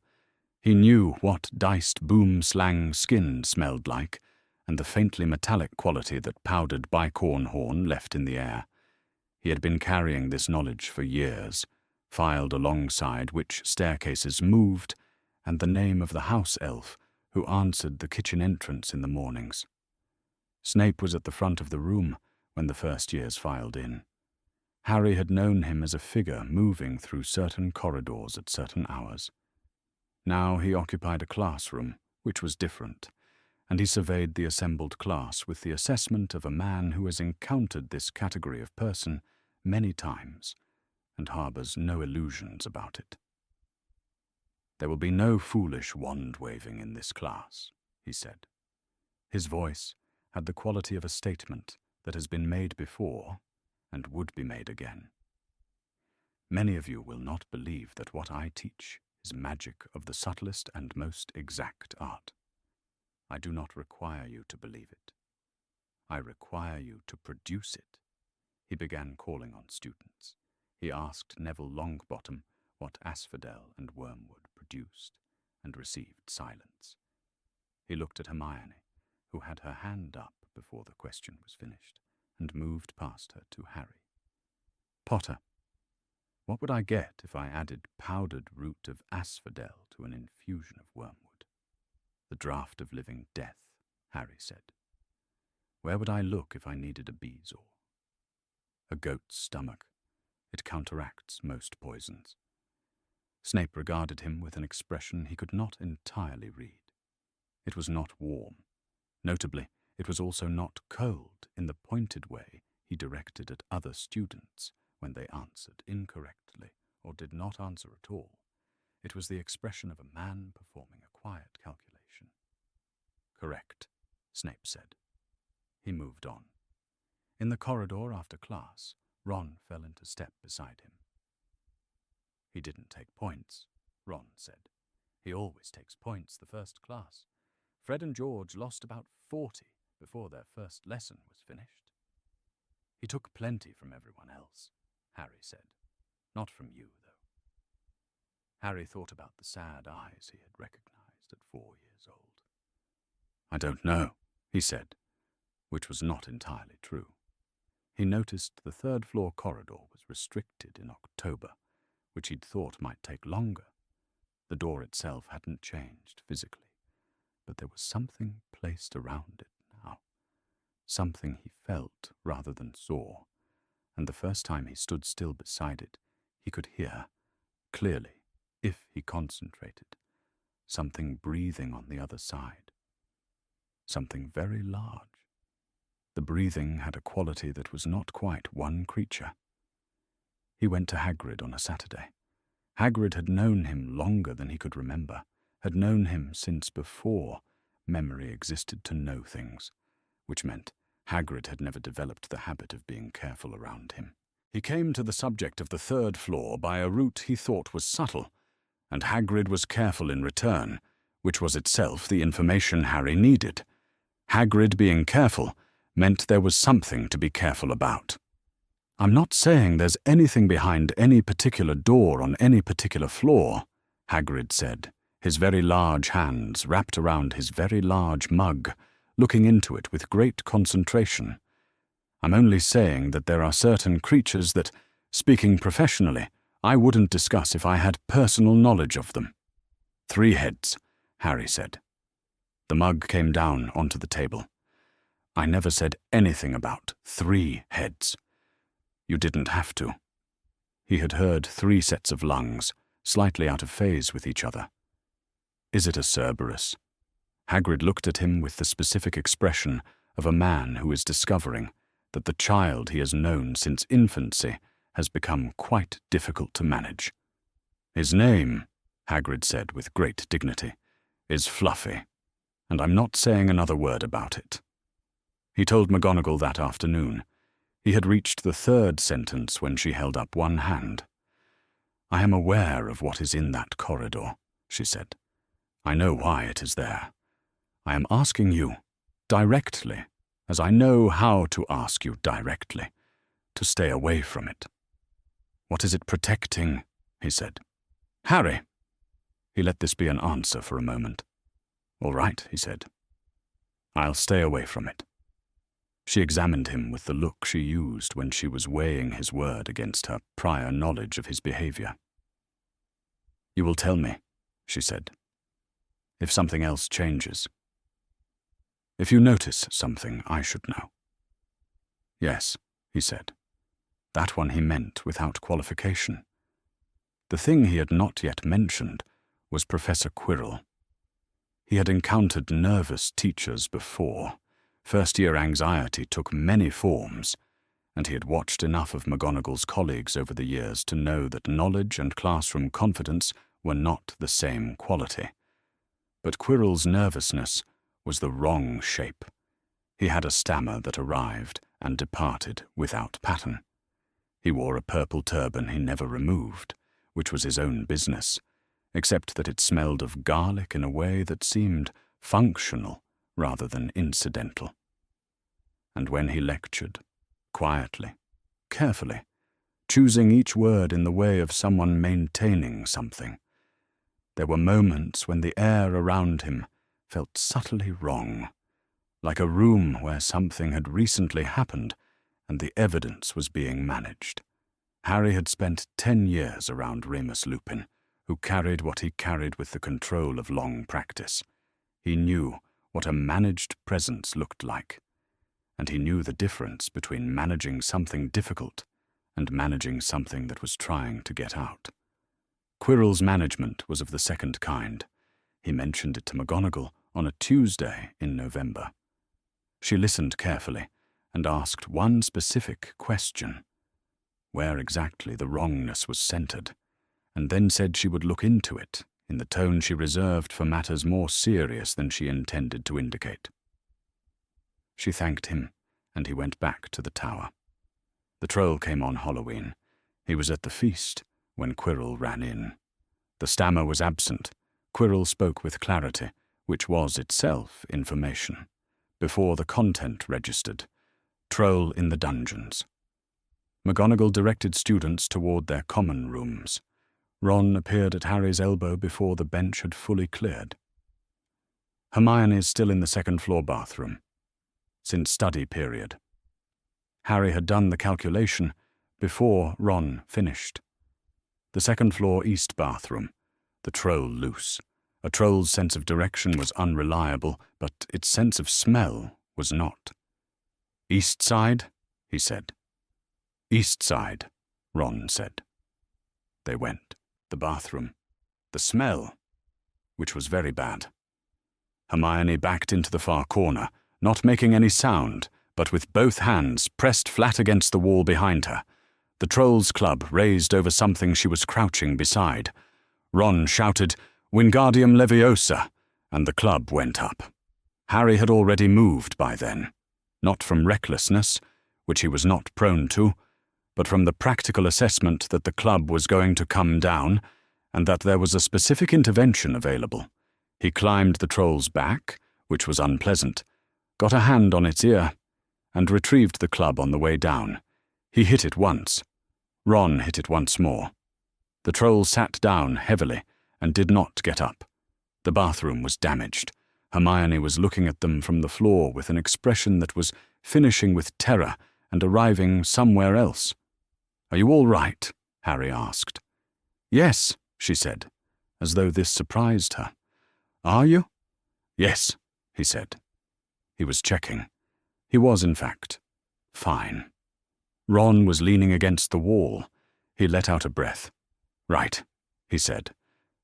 He knew what diced boom-slang skin smelled like, and the faintly metallic quality that powdered bicorn horn left in the air. He had been carrying this knowledge for years, filed alongside which staircases moved, and the name of the house elf who answered the kitchen entrance in the mornings. Snape was at the front of the room when the first years filed in. Harry had known him as a figure moving through certain corridors at certain hours. Now he occupied a classroom, which was different, and he surveyed the assembled class with the assessment of a man who has encountered this category of person many times and harbours no illusions about it. There will be no foolish wand-waving in this class, he said. His voice had the quality of a statement that has been made before and would be made again. Many of you will not believe that what I teach is magic of the subtlest and most exact art. I do not require you to believe it. I require you to produce it. He began calling on students. He asked Neville Longbottom what asphodel and wormwood produced, and received silence. He looked at Hermione, who had her hand up before the question was finished, and moved past her to Harry. Potter, what would I get if I added powdered root of asphodel to an infusion of wormwood? The draught of living death, Harry said. Where would I look if I needed a bezoar? A goat's stomach. It counteracts most poisons. Snape regarded him with an expression he could not entirely read. It was not warm. Notably, it was also not cold in the pointed way he directed at other students when they answered incorrectly or did not answer at all. It was the expression of a man performing a quiet calculation. Correct, Snape said. He moved on. In the corridor after class, Ron fell into step beside him. He didn't take points, Ron said. He always takes points the first class. Fred and George lost about 40 before their first lesson was finished. He took plenty from everyone else, Harry said. Not from you, though. Harry thought about the sad eyes he had recognized at 4 years old. I don't know, he said, which was not entirely true. He noticed the third-floor corridor was restricted in October, which he'd thought might take longer. The door itself hadn't changed physically, but there was something placed around it now. Something he felt rather than saw, and the first time he stood still beside it, he could hear, clearly, if he concentrated, something breathing on the other side. Something very large. The breathing had a quality that was not quite one creature. He went to Hagrid on a Saturday. Hagrid had known him longer than he could remember, had known him since before memory existed to know things, which meant Hagrid had never developed the habit of being careful around him. He came to the subject of the third floor by a route he thought was subtle, and Hagrid was careful in return, which was itself the information Harry needed. Hagrid being careful meant there was something to be careful about. I'm not saying there's anything behind any particular door on any particular floor, Hagrid said, his very large hands wrapped around his very large mug, looking into it with great concentration. I'm only saying that there are certain creatures that, speaking professionally, I wouldn't discuss if I had personal knowledge of them. 3 heads, Harry said. The mug came down onto the table. I never said anything about 3 heads. You didn't have to. He had heard 3 sets of lungs, slightly out of phase with each other. Is it a Cerberus? Hagrid looked at him with the specific expression of a man who is discovering, that the child he has known since infancy has become quite difficult to manage. His name, Hagrid said with great dignity, is Fluffy, and I'm not saying another word about it. He told McGonagall that afternoon. He had reached the third sentence when she held up one hand. I am aware of what is in that corridor, she said. I know why it is there. I am asking you, directly, as I know how to ask you directly, to stay away from it. What is it protecting? He said. Harry. He let this be an answer for a moment. All right, he said. I'll stay away from it. She examined him with the look she used when she was weighing his word against her prior knowledge of his behavior. You will tell me, she said, if something else changes. If you notice something I should know. Yes, he said. That one he meant without qualification. The thing he had not yet mentioned was Professor Quirrell. He had encountered nervous teachers before. First-year anxiety took many forms, and he had watched enough of McGonagall's colleagues over the years to know that knowledge and classroom confidence were not the same quality. But Quirrell's nervousness was the wrong shape. He had a stammer that arrived and departed without pattern. He wore a purple turban he never removed, which was his own business, except that it smelled of garlic in a way that seemed functional rather than incidental. And when he lectured, quietly, carefully, choosing each word in the way of someone maintaining something, there were moments when the air around him felt subtly wrong, like a room where something had recently happened and the evidence was being managed. Harry had spent 10 years around Remus Lupin, who carried what he carried with the control of long practice. He knew what a managed presence looked like, and he knew the difference between managing something difficult and managing something that was trying to get out. Quirrell's management was of the second kind. He mentioned it to McGonagall on a Tuesday in November. She listened carefully and asked one specific question, where exactly the wrongness was centered, and then said she would look into it in the tone she reserved for matters more serious than she intended to indicate. She thanked him, and he went back to the tower. The troll came on Halloween. He was at the feast when Quirrell ran in. The stammer was absent. Quirrell spoke with clarity, which was itself information, before the content registered. Troll in the dungeons. McGonagall directed students toward their common rooms. Ron appeared at Harry's elbow before the bench had fully cleared. Hermione's still in the second-floor bathroom, since study period. Harry had done the calculation before Ron finished. The second-floor east bathroom, the troll loose. A troll's sense of direction was unreliable, but its sense of smell was not. East side, he said. East side, Ron said. They went. The bathroom. The smell, which was very bad. Hermione backed into the far corner, not making any sound, but with both hands pressed flat against the wall behind her. The Trolls' Club raised over something she was crouching beside. Ron shouted, "Wingardium Leviosa," and the club went up. Harry had already moved by then, not from recklessness, which he was not prone to, but from the practical assessment that the club was going to come down and that there was a specific intervention available. He climbed the troll's back, which was unpleasant, got a hand on its ear, and retrieved the club on the way down. He hit it once. Ron hit it once more. The troll sat down heavily and did not get up. The bathroom was damaged. Hermione was looking at them from the floor with an expression that was finishing with terror and arriving somewhere else. "Are you all right?" Harry asked. "Yes," she said, as though this surprised her. "Are you?" "Yes," he said. He was checking. He was, in fact, fine. Ron was leaning against the wall. He let out a breath. "Right," he said,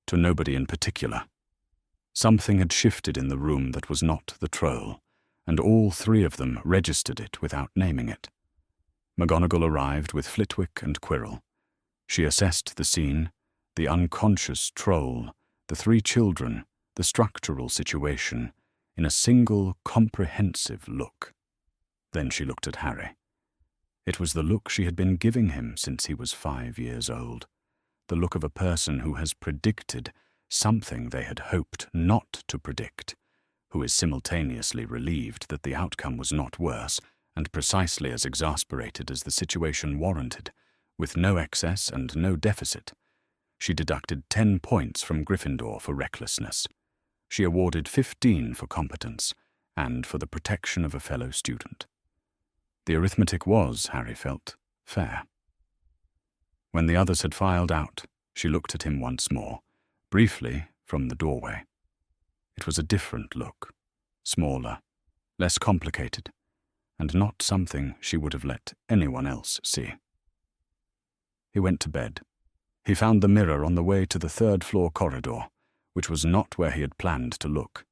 to nobody in particular. Something had shifted in the room that was not the troll, and all three of them registered it without naming it. McGonagall arrived with Flitwick and Quirrell. She assessed the scene, the unconscious troll, the three children, the structural situation, in a single comprehensive look. Then she looked at Harry. It was the look she had been giving him since he was 5 years old, the look of a person who has predicted something they had hoped not to predict, who is simultaneously relieved that the outcome was not worse and precisely as exasperated as the situation warranted, with no excess and no deficit. She deducted 10 points from Gryffindor for recklessness. She awarded 15 for competence and for the protection of a fellow student. The arithmetic was, Harry felt, fair. When the others had filed out, she looked at him once more, briefly from the doorway. It was a different look, smaller, less complicated, and not something she would have let anyone else see. He went to bed. He found the mirror on the way to the 3rd-floor corridor, which was not where he had planned to look.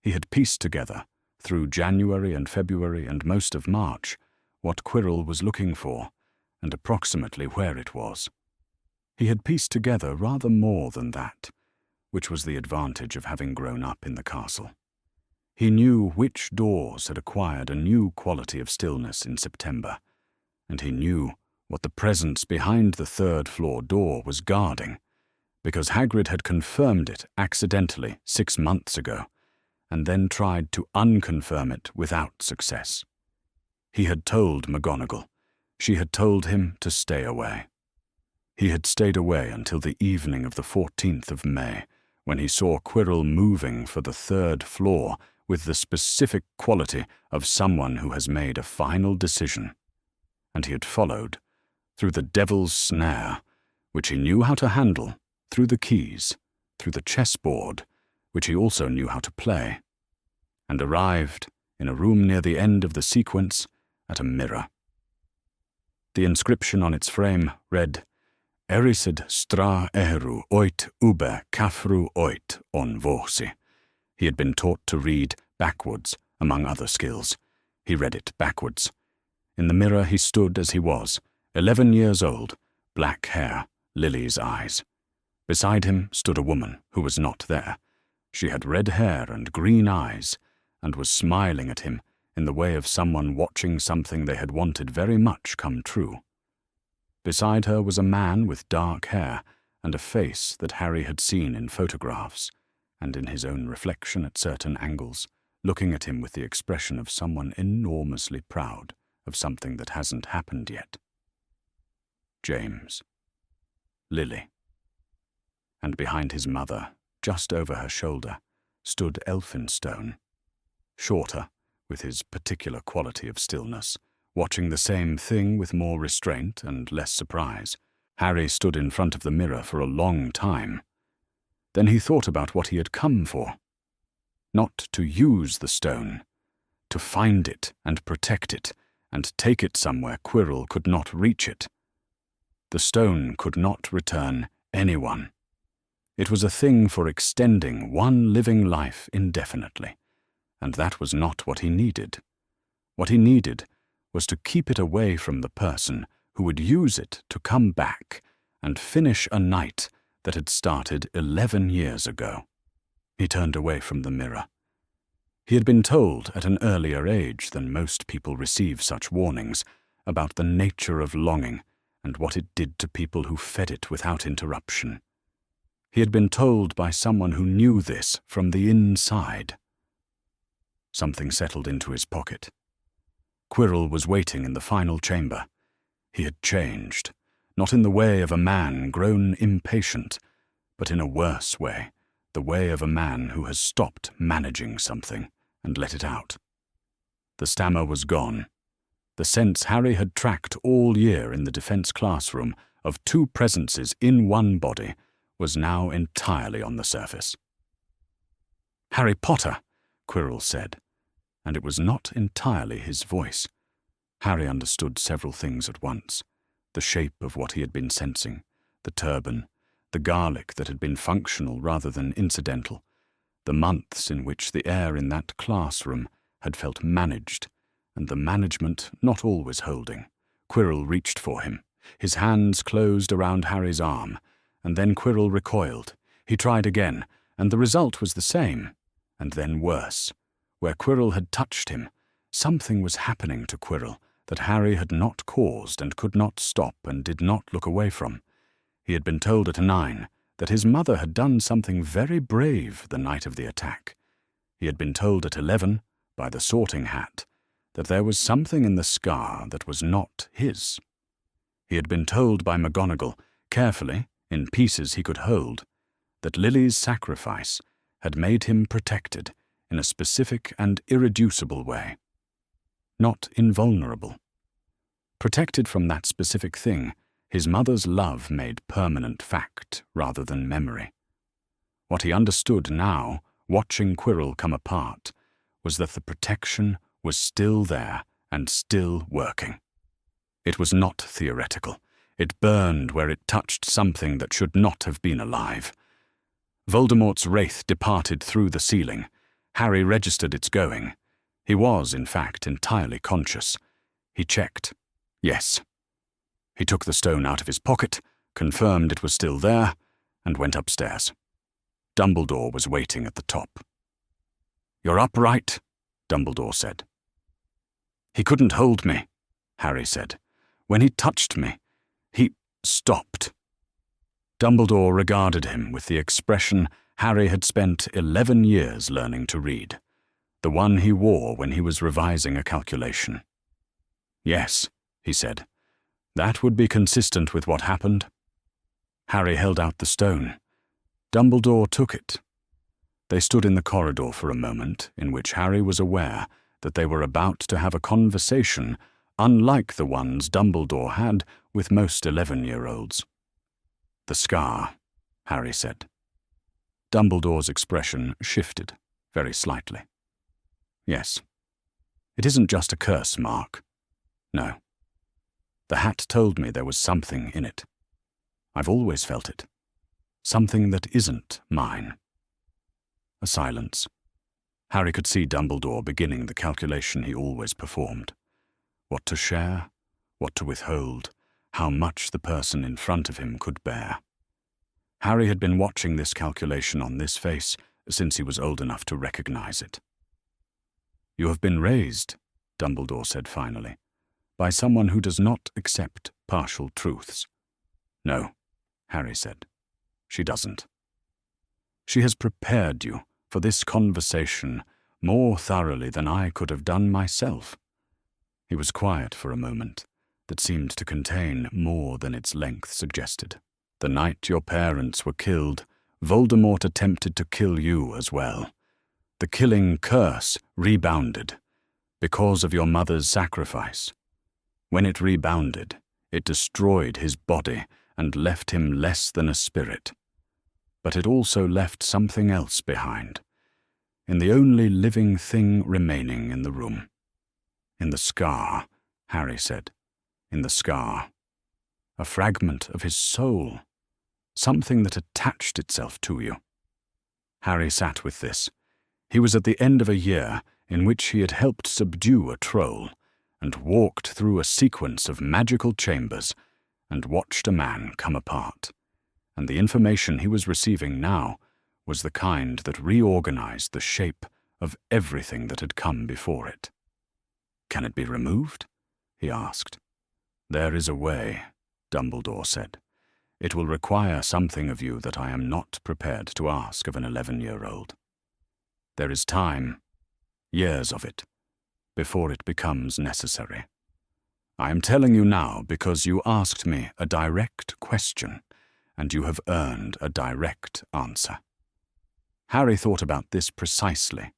He had pieced together, through January and February and most of March, what Quirrell was looking for, and approximately where it was. He had pieced together rather more than that, which was the advantage of having grown up in the castle. He knew which doors had acquired a new quality of stillness in September, and he knew what the presence behind the 3rd-floor door was guarding, because Hagrid had confirmed it accidentally 6 months ago, and then tried to unconfirm it without success. He had told McGonagall. She had told him to stay away. He had stayed away until the evening of the 14th of May, when he saw Quirrell moving for the 3rd floor with the specific quality of someone who has made a final decision. And he had followed, through the devil's snare, which he knew how to handle, through the keys, through the chessboard, which he also knew how to play, and arrived, in a room near the end of the sequence, at a mirror. The inscription on its frame read, Erisid stra eru oit ube kafru oit on vosi. He had been taught to read backwards, among other skills. He read it backwards. In the mirror he stood as he was, 11 years old, black hair, lilies' eyes. Beside him stood a woman who was not there. She had red hair and green eyes, and was smiling at him in the way of someone watching something they had wanted very much come true. Beside her was a man with dark hair and a face that Harry had seen in photographs, and in his own reflection at certain angles, looking at him with the expression of someone enormously proud of something that hasn't happened yet. James. Lily. And behind his mother, just over her shoulder, stood Elphinstone, shorter, with his particular quality of stillness, watching the same thing with more restraint and less surprise. Harry stood in front of the mirror for a long time. Then he thought about what he had come for. Not to use the stone, to find it and protect it, and take it somewhere Quirrell could not reach it. The stone could not return anyone. It was a thing for extending one living life indefinitely, and that was not what he needed. What he needed was to keep it away from the person who would use it to come back and finish a night that had started 11 years ago. He turned away from the mirror. He had been told at an earlier age than most people receive such warnings about the nature of longing and what it did to people who fed it without interruption. He had been told by someone who knew this from the inside. Something settled into his pocket. Quirrell was waiting in the final chamber. He had changed, not in the way of a man grown impatient, but in a worse way, the way of a man who has stopped managing something and let it out. The stammer was gone. The sense Harry had tracked all year in the defense classroom of two presences in one body was now entirely on the surface. "Harry Potter," Quirrell said, and it was not entirely his voice. Harry understood several things at once: the shape of what he had been sensing, the turban, the garlic that had been functional rather than incidental, the months in which the air in that classroom had felt managed, and the management not always holding, Quirrell reached for him. His hands closed around Harry's arm, and then Quirrell recoiled. He tried again, and the result was the same, and then worse. Where Quirrell had touched him, something was happening to Quirrell that Harry had not caused and could not stop and did not look away from. He had been told at 9 that his mother had done something very brave the night of the attack. He had been told at 11, by the Sorting Hat, that there was something in the scar that was not his. He had been told by McGonagall, carefully, in pieces he could hold, that Lily's sacrifice had made him protected in a specific and irreducible way. Not invulnerable. Protected from that specific thing, his mother's love made permanent fact rather than memory. What he understood now, watching Quirrell come apart, was that the protection was still there and still working. It was not theoretical. It burned where it touched something that should not have been alive. Voldemort's wraith departed through the ceiling. Harry registered its going. He was, in fact, entirely conscious. He checked. Yes. He took the stone out of his pocket, confirmed it was still there, and went upstairs. Dumbledore was waiting at the top. "You're upright," Dumbledore said. "He couldn't hold me," Harry said. "When he touched me, he stopped." Dumbledore regarded him with the expression Harry had spent 11 years learning to read, the one he wore when he was revising a calculation. "Yes," he said, "that would be consistent with what happened." Harry held out the stone. Dumbledore took it. They stood in the corridor for a moment, in which Harry was aware that they were about to have a conversation unlike the ones Dumbledore had with most 11-year-olds. "The scar," Harry said. Dumbledore's expression shifted, very slightly. "Yes. It isn't just a curse mark. No. The hat told me there was something in it. I've always felt it. Something that isn't mine." A silence. Harry could see Dumbledore beginning the calculation he always performed. What to share, what to withhold, how much the person in front of him could bear. Harry had been watching this calculation on this face since he was old enough to recognize it. "You have been raised," Dumbledore said finally, "by someone who does not accept partial truths." "No," Harry said, "she doesn't. She has prepared you for this conversation more thoroughly than I could have done myself." He was quiet for a moment that seemed to contain more than its length suggested. "The night your parents were killed, Voldemort attempted to kill you as well. The killing curse rebounded because of your mother's sacrifice. When it rebounded, it destroyed his body and left him less than a spirit. But it also left something else behind, in the only living thing remaining in the room. In the scar," Harry said. "In the scar. A fragment of his soul. Something that attached itself to you." Harry sat with this. He was at the end of a year in which he had helped subdue a troll, and walked through a sequence of magical chambers, and watched a man come apart. And the information he was receiving now was the kind that reorganized the shape of everything that had come before it. "Can it be removed?" he asked. "There is a way," Dumbledore said. "It will require something of you that I am not prepared to ask of an 11-year-old. There is time, years of it, before it becomes necessary. I am telling you now because you asked me a direct question, and you have earned a direct answer." Harry thought about this precisely.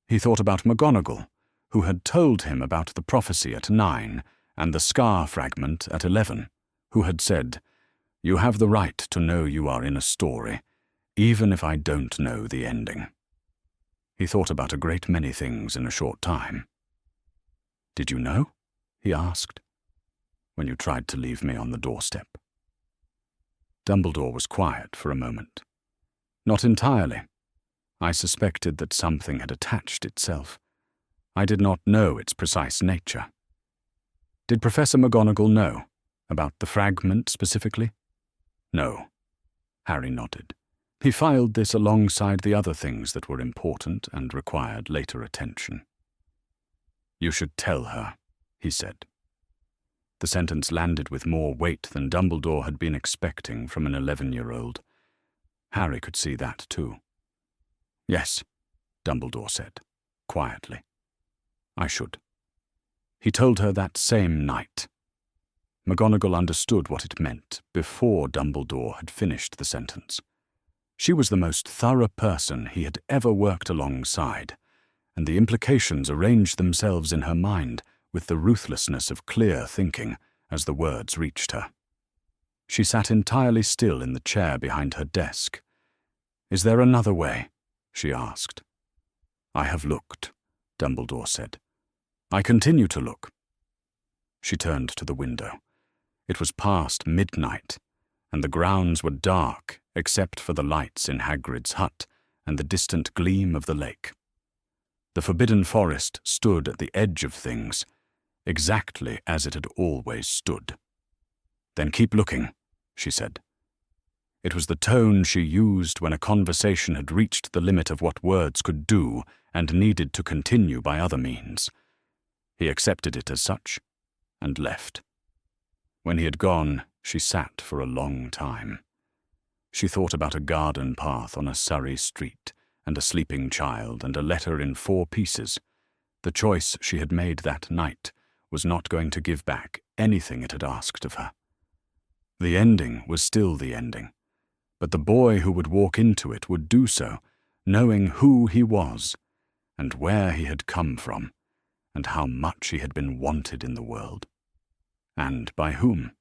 He thought about McGonagall, who had told him about the prophecy at 9 and the scar fragment at 11, who had said, "You have the right to know you are in a story, even if I don't know the ending." He thought about a great many things in a short time. "Did you know?" he asked, "when you tried to leave me on the doorstep." Dumbledore was quiet for a moment. "Not entirely. I suspected that something had attached itself. I did not know its precise nature." Did Professor McGonagall know? About the fragment specifically? No. Harry nodded. He filed this alongside the other things that were important and required later attention. You should tell her, he said. The sentence landed with more weight than Dumbledore had been expecting from an 11-year-old. Harry could see that too. Yes, Dumbledore said, quietly. I should. He told her that same night. McGonagall understood what it meant before Dumbledore had finished the sentence. She was the most thorough person he had ever worked alongside, and the implications arranged themselves in her mind with the ruthlessness of clear thinking as the words reached her. She sat entirely still in the chair behind her desk. Is there another way? She asked. I have looked, Dumbledore said. I continue to look. She turned to the window. It was past midnight, and the grounds were dark except for the lights in Hagrid's hut and the distant gleam of the lake. The Forbidden Forest stood at the edge of things, exactly as it had always stood. Then keep looking, she said. It was the tone she used when a conversation had reached the limit of what words could do and needed to continue by other means. He accepted it as such and left. When he had gone, she sat for a long time. She thought about a garden path on a Surrey street, and a sleeping child, and a letter in 4 pieces. The choice she had made that night was not going to give back anything it had asked of her. The ending was still the ending, but the boy who would walk into it would do so, knowing who he was, and where he had come from, and how much he had been wanted in the world. And by whom?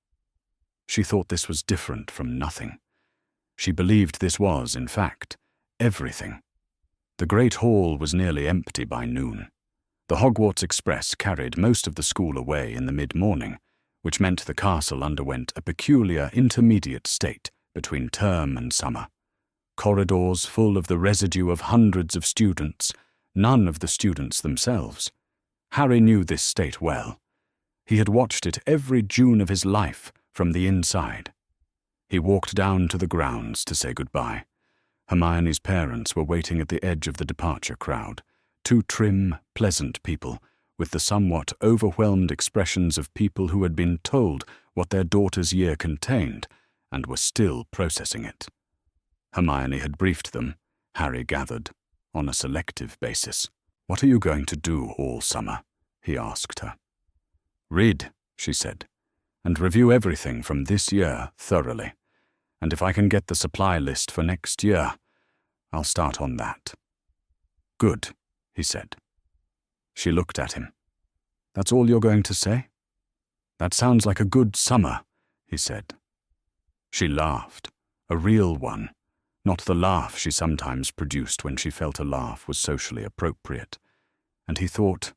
She thought this was different from nothing. She believed this was, in fact, everything. The Great Hall was nearly empty by noon. The Hogwarts Express carried most of the school away in the mid-morning, which meant the castle underwent a peculiar intermediate state between term and summer. Corridors full of the residue of hundreds of students, none of the students themselves. Harry knew this state well. He had watched it every June of his life from the inside. He walked down to the grounds to say goodbye. Hermione's parents were waiting at the edge of the departure crowd, 2 trim, pleasant people, with the somewhat overwhelmed expressions of people who had been told what their daughter's year contained and were still processing it. Hermione had briefed them, Harry gathered, on a selective basis. What are you going to do all summer? He asked her. Read, she said, and review everything from this year thoroughly. And if I can get the supply list for next year, I'll start on that. Good, he said. She looked at him. That's all you're going to say? That sounds like a good summer, he said. She laughed, a real one, not the laugh she sometimes produced when she felt a laugh was socially appropriate. And he thought,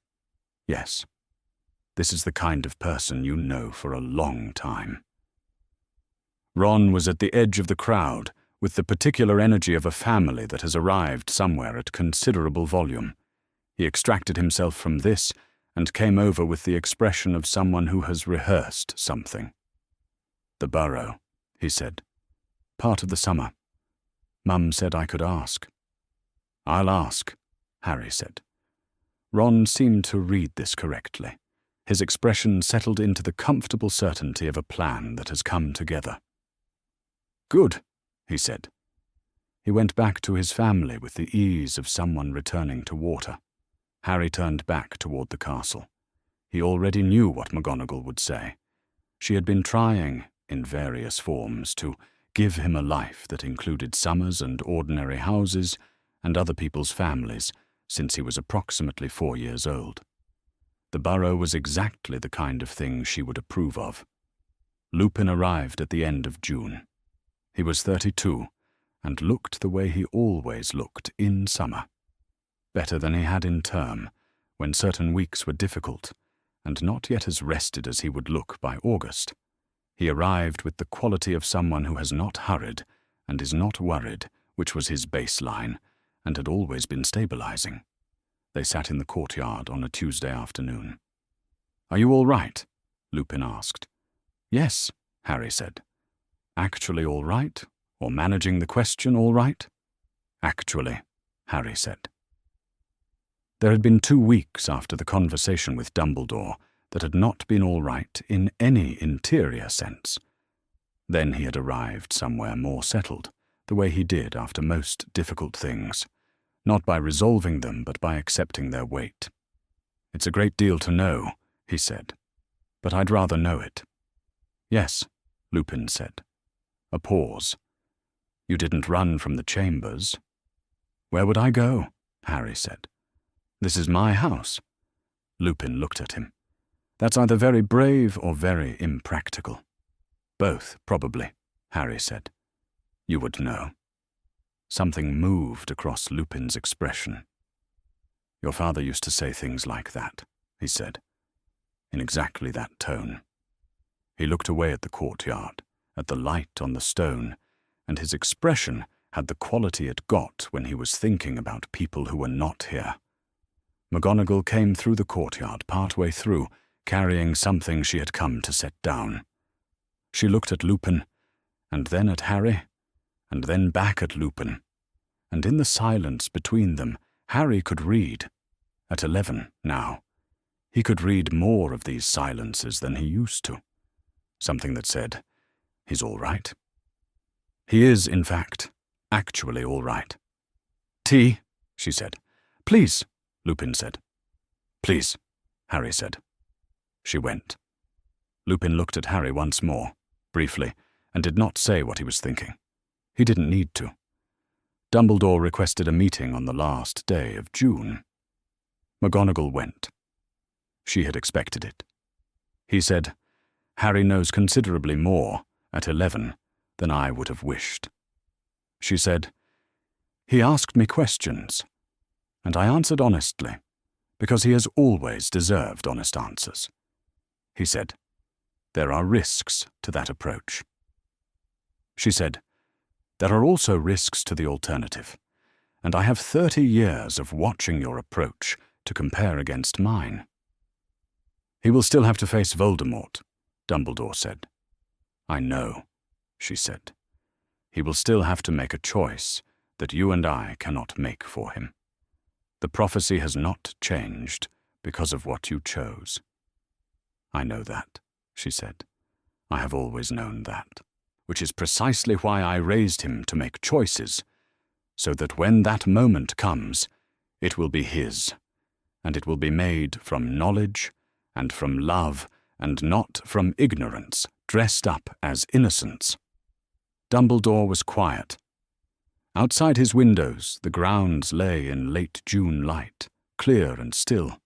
yes, this is the kind of person you know for a long time. Ron was at the edge of the crowd, with the particular energy of a family that has arrived somewhere at considerable volume. He extracted himself from this and came over with the expression of someone who has rehearsed something. The Burrow, he said. Part of the summer. Mum said I could ask. I'll ask, Harry said. Ron seemed to read this correctly. His expression settled into the comfortable certainty of a plan that has come together. Good, he said. He went back to his family with the ease of someone returning to water. Harry turned back toward the castle. He already knew what McGonagall would say. She had been trying, in various forms, to give him a life that included summers and ordinary houses and other people's families since he was approximately 4 years old. The Burrow was exactly the kind of thing she would approve of. Lupin arrived at the end of June. He was 32 and looked the way he always looked in summer. Better than he had in term, when certain weeks were difficult, and not yet as rested as he would look by August. He arrived with the quality of someone who has not hurried and is not worried, which was his baseline, and had always been stabilizing. They sat in the courtyard on a Tuesday afternoon. Are you all right? Lupin asked. Yes, Harry said. Actually all right? Or managing the question all right? Actually, Harry said. There had been 2 weeks after the conversation with Dumbledore that had not been all right in any interior sense. Then he had arrived somewhere more settled, the way he did after most difficult things, not by resolving them but by accepting their weight. It's a great deal to know, he said, but I'd rather know it. Yes, Lupin said. A pause. You didn't run from the chambers. Where would I go? Harry said. This is my house. Lupin looked at him. That's either very brave or very impractical. Both, probably, Harry said. You would know. Something moved across Lupin's expression. Your father used to say things like that, he said, in exactly that tone. He looked away at the courtyard, at the light on the stone, and his expression had the quality it got when he was thinking about people who were not here. McGonagall came through the courtyard partway through, carrying something she had come to set down. She looked at Lupin, and then at Harry, and then back at Lupin, and in the silence between them, Harry could read. At 11 now, he could read more of these silences than he used to. Something that said, he's all right. He is, in fact, actually all right. Tea, she said. Please, Lupin said. Please, Harry said. She went. Lupin looked at Harry once more, briefly, and did not say what he was thinking. He didn't need to. Dumbledore requested a meeting on the last day of June. McGonagall went. She had expected it. He said, Harry knows considerably more, at 11, than I would have wished. She said, he asked me questions, and I answered honestly, because he has always deserved honest answers. He said, there are risks to that approach. She said, there are also risks to the alternative, and I have 30 years of watching your approach to compare against mine. He will still have to face Voldemort, Dumbledore said. I know, she said. He will still have to make a choice that you and I cannot make for him. The prophecy has not changed because of what you chose. I know that, she said. I have always known that, which is precisely why I raised him to make choices, so that when that moment comes, it will be his, and it will be made from knowledge and from love and not from ignorance dressed up as innocence. Dumbledore was quiet. Outside his windows, the grounds lay in late June light, clear and still.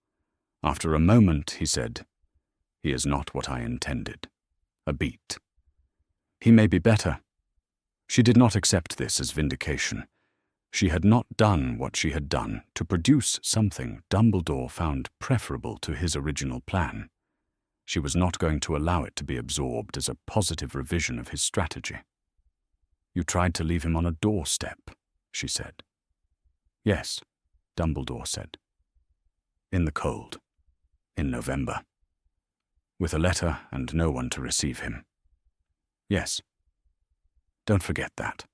After a moment, he said, he is not what I intended. A beat. He may be better. She did not accept this as vindication. She had not done what she had done to produce something Dumbledore found preferable to his original plan. She was not going to allow it to be absorbed as a positive revision of his strategy. You tried to leave him on a doorstep, she said. Yes, Dumbledore said. In the cold. In November. With a letter and no one to receive him. Yes. Don't forget that.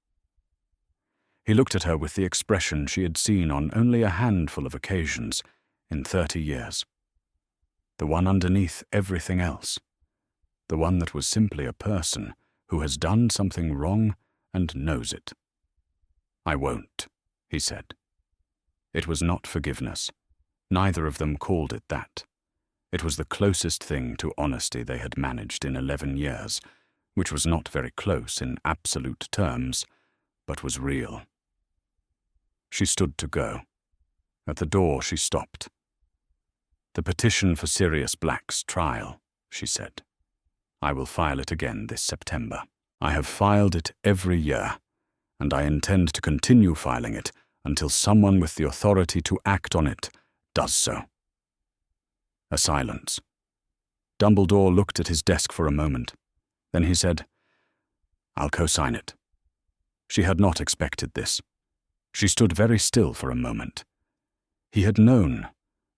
He looked at her with the expression she had seen on only a handful of occasions in 30 years. The one underneath everything else. The one that was simply a person who has done something wrong and knows it. I won't, he said. It was not forgiveness. Neither of them called it that. It was the closest thing to honesty they had managed in 11 years, which was not very close in absolute terms, but was real. She stood to go. At the door she stopped. The petition for Sirius Black's trial, she said. I will file it again this September. I have filed it every year, and I intend to continue filing it until someone with the authority to act on it does so. A silence. Dumbledore looked at his desk for a moment. Then he said, I'll co-sign it. She had not expected this. She stood very still for a moment. He had known,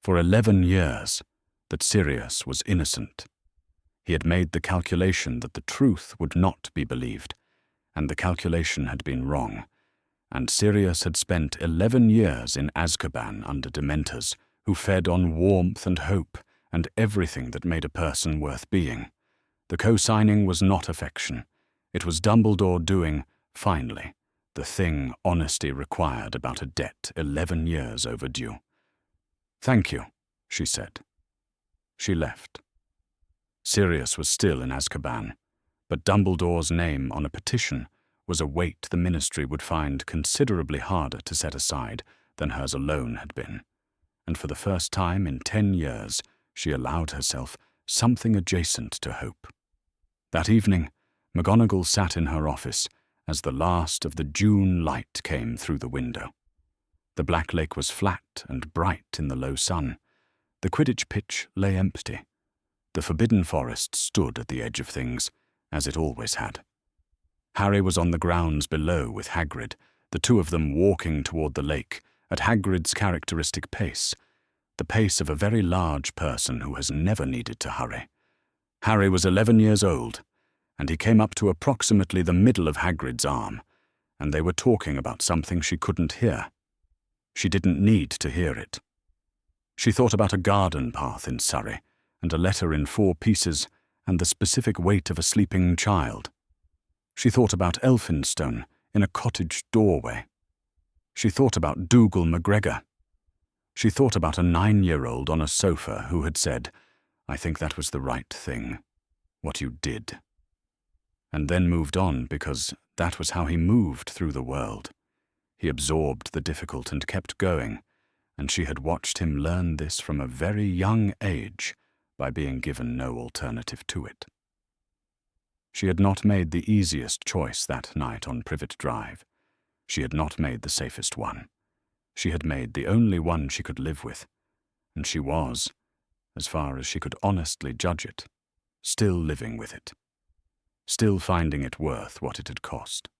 for 11 years, that Sirius was innocent. He had made the calculation that the truth would not be believed, and the calculation had been wrong, and Sirius had spent 11 years in Azkaban under Dementors, who fed on warmth and hope and everything that made a person worth being. The co-signing was not affection. It was Dumbledore doing, finally, the thing honesty required about a debt 11 years overdue. "Thank you," she said. She left. Sirius was still in Azkaban, but Dumbledore's name on a petition was a weight the Ministry would find considerably harder to set aside than hers alone had been, and for the first time in 10 years she allowed herself something adjacent to hope. That evening, McGonagall sat in her office as the last of the June light came through the window. The Black Lake was flat and bright in the low sun. The Quidditch pitch lay empty. The Forbidden Forest stood at the edge of things, as it always had. Harry was on the grounds below with Hagrid, the two of them walking toward the lake at Hagrid's characteristic pace, the pace of a very large person who has never needed to hurry. Harry was 11 years old, and he came up to approximately the middle of Hagrid's arm, and they were talking about something she couldn't hear. She didn't need to hear it. She thought about a garden path in Surrey, and a letter in 4 pieces, and the specific weight of a sleeping child. She thought about Elphinstone in a cottage doorway. She thought about Dougal McGregor. She thought about a 9-year-old on a sofa who had said, "I think that was the right thing, what you did," and then moved on because that was how he moved through the world. He absorbed the difficult and kept going, and she had watched him learn this from a very young age by being given no alternative to it. She had not made the easiest choice that night on Privet Drive. She had not made the safest one. She had made the only one she could live with, and she was, as far as she could honestly judge it, still living with it, still finding it worth what it had cost.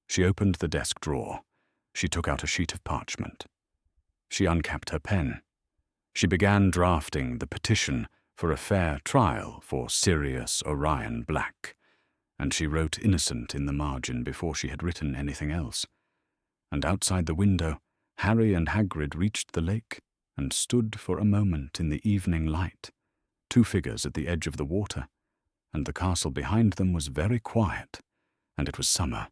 She opened the desk drawer. She took out a sheet of parchment. She uncapped her pen. She began drafting the petition for a fair trial for Sirius Orion Black, and she wrote innocent in the margin before she had written anything else. And outside the window, Harry and Hagrid reached the lake and stood for a moment in the evening light, 2 figures at the edge of the water, and the castle behind them was very quiet, and it was summer,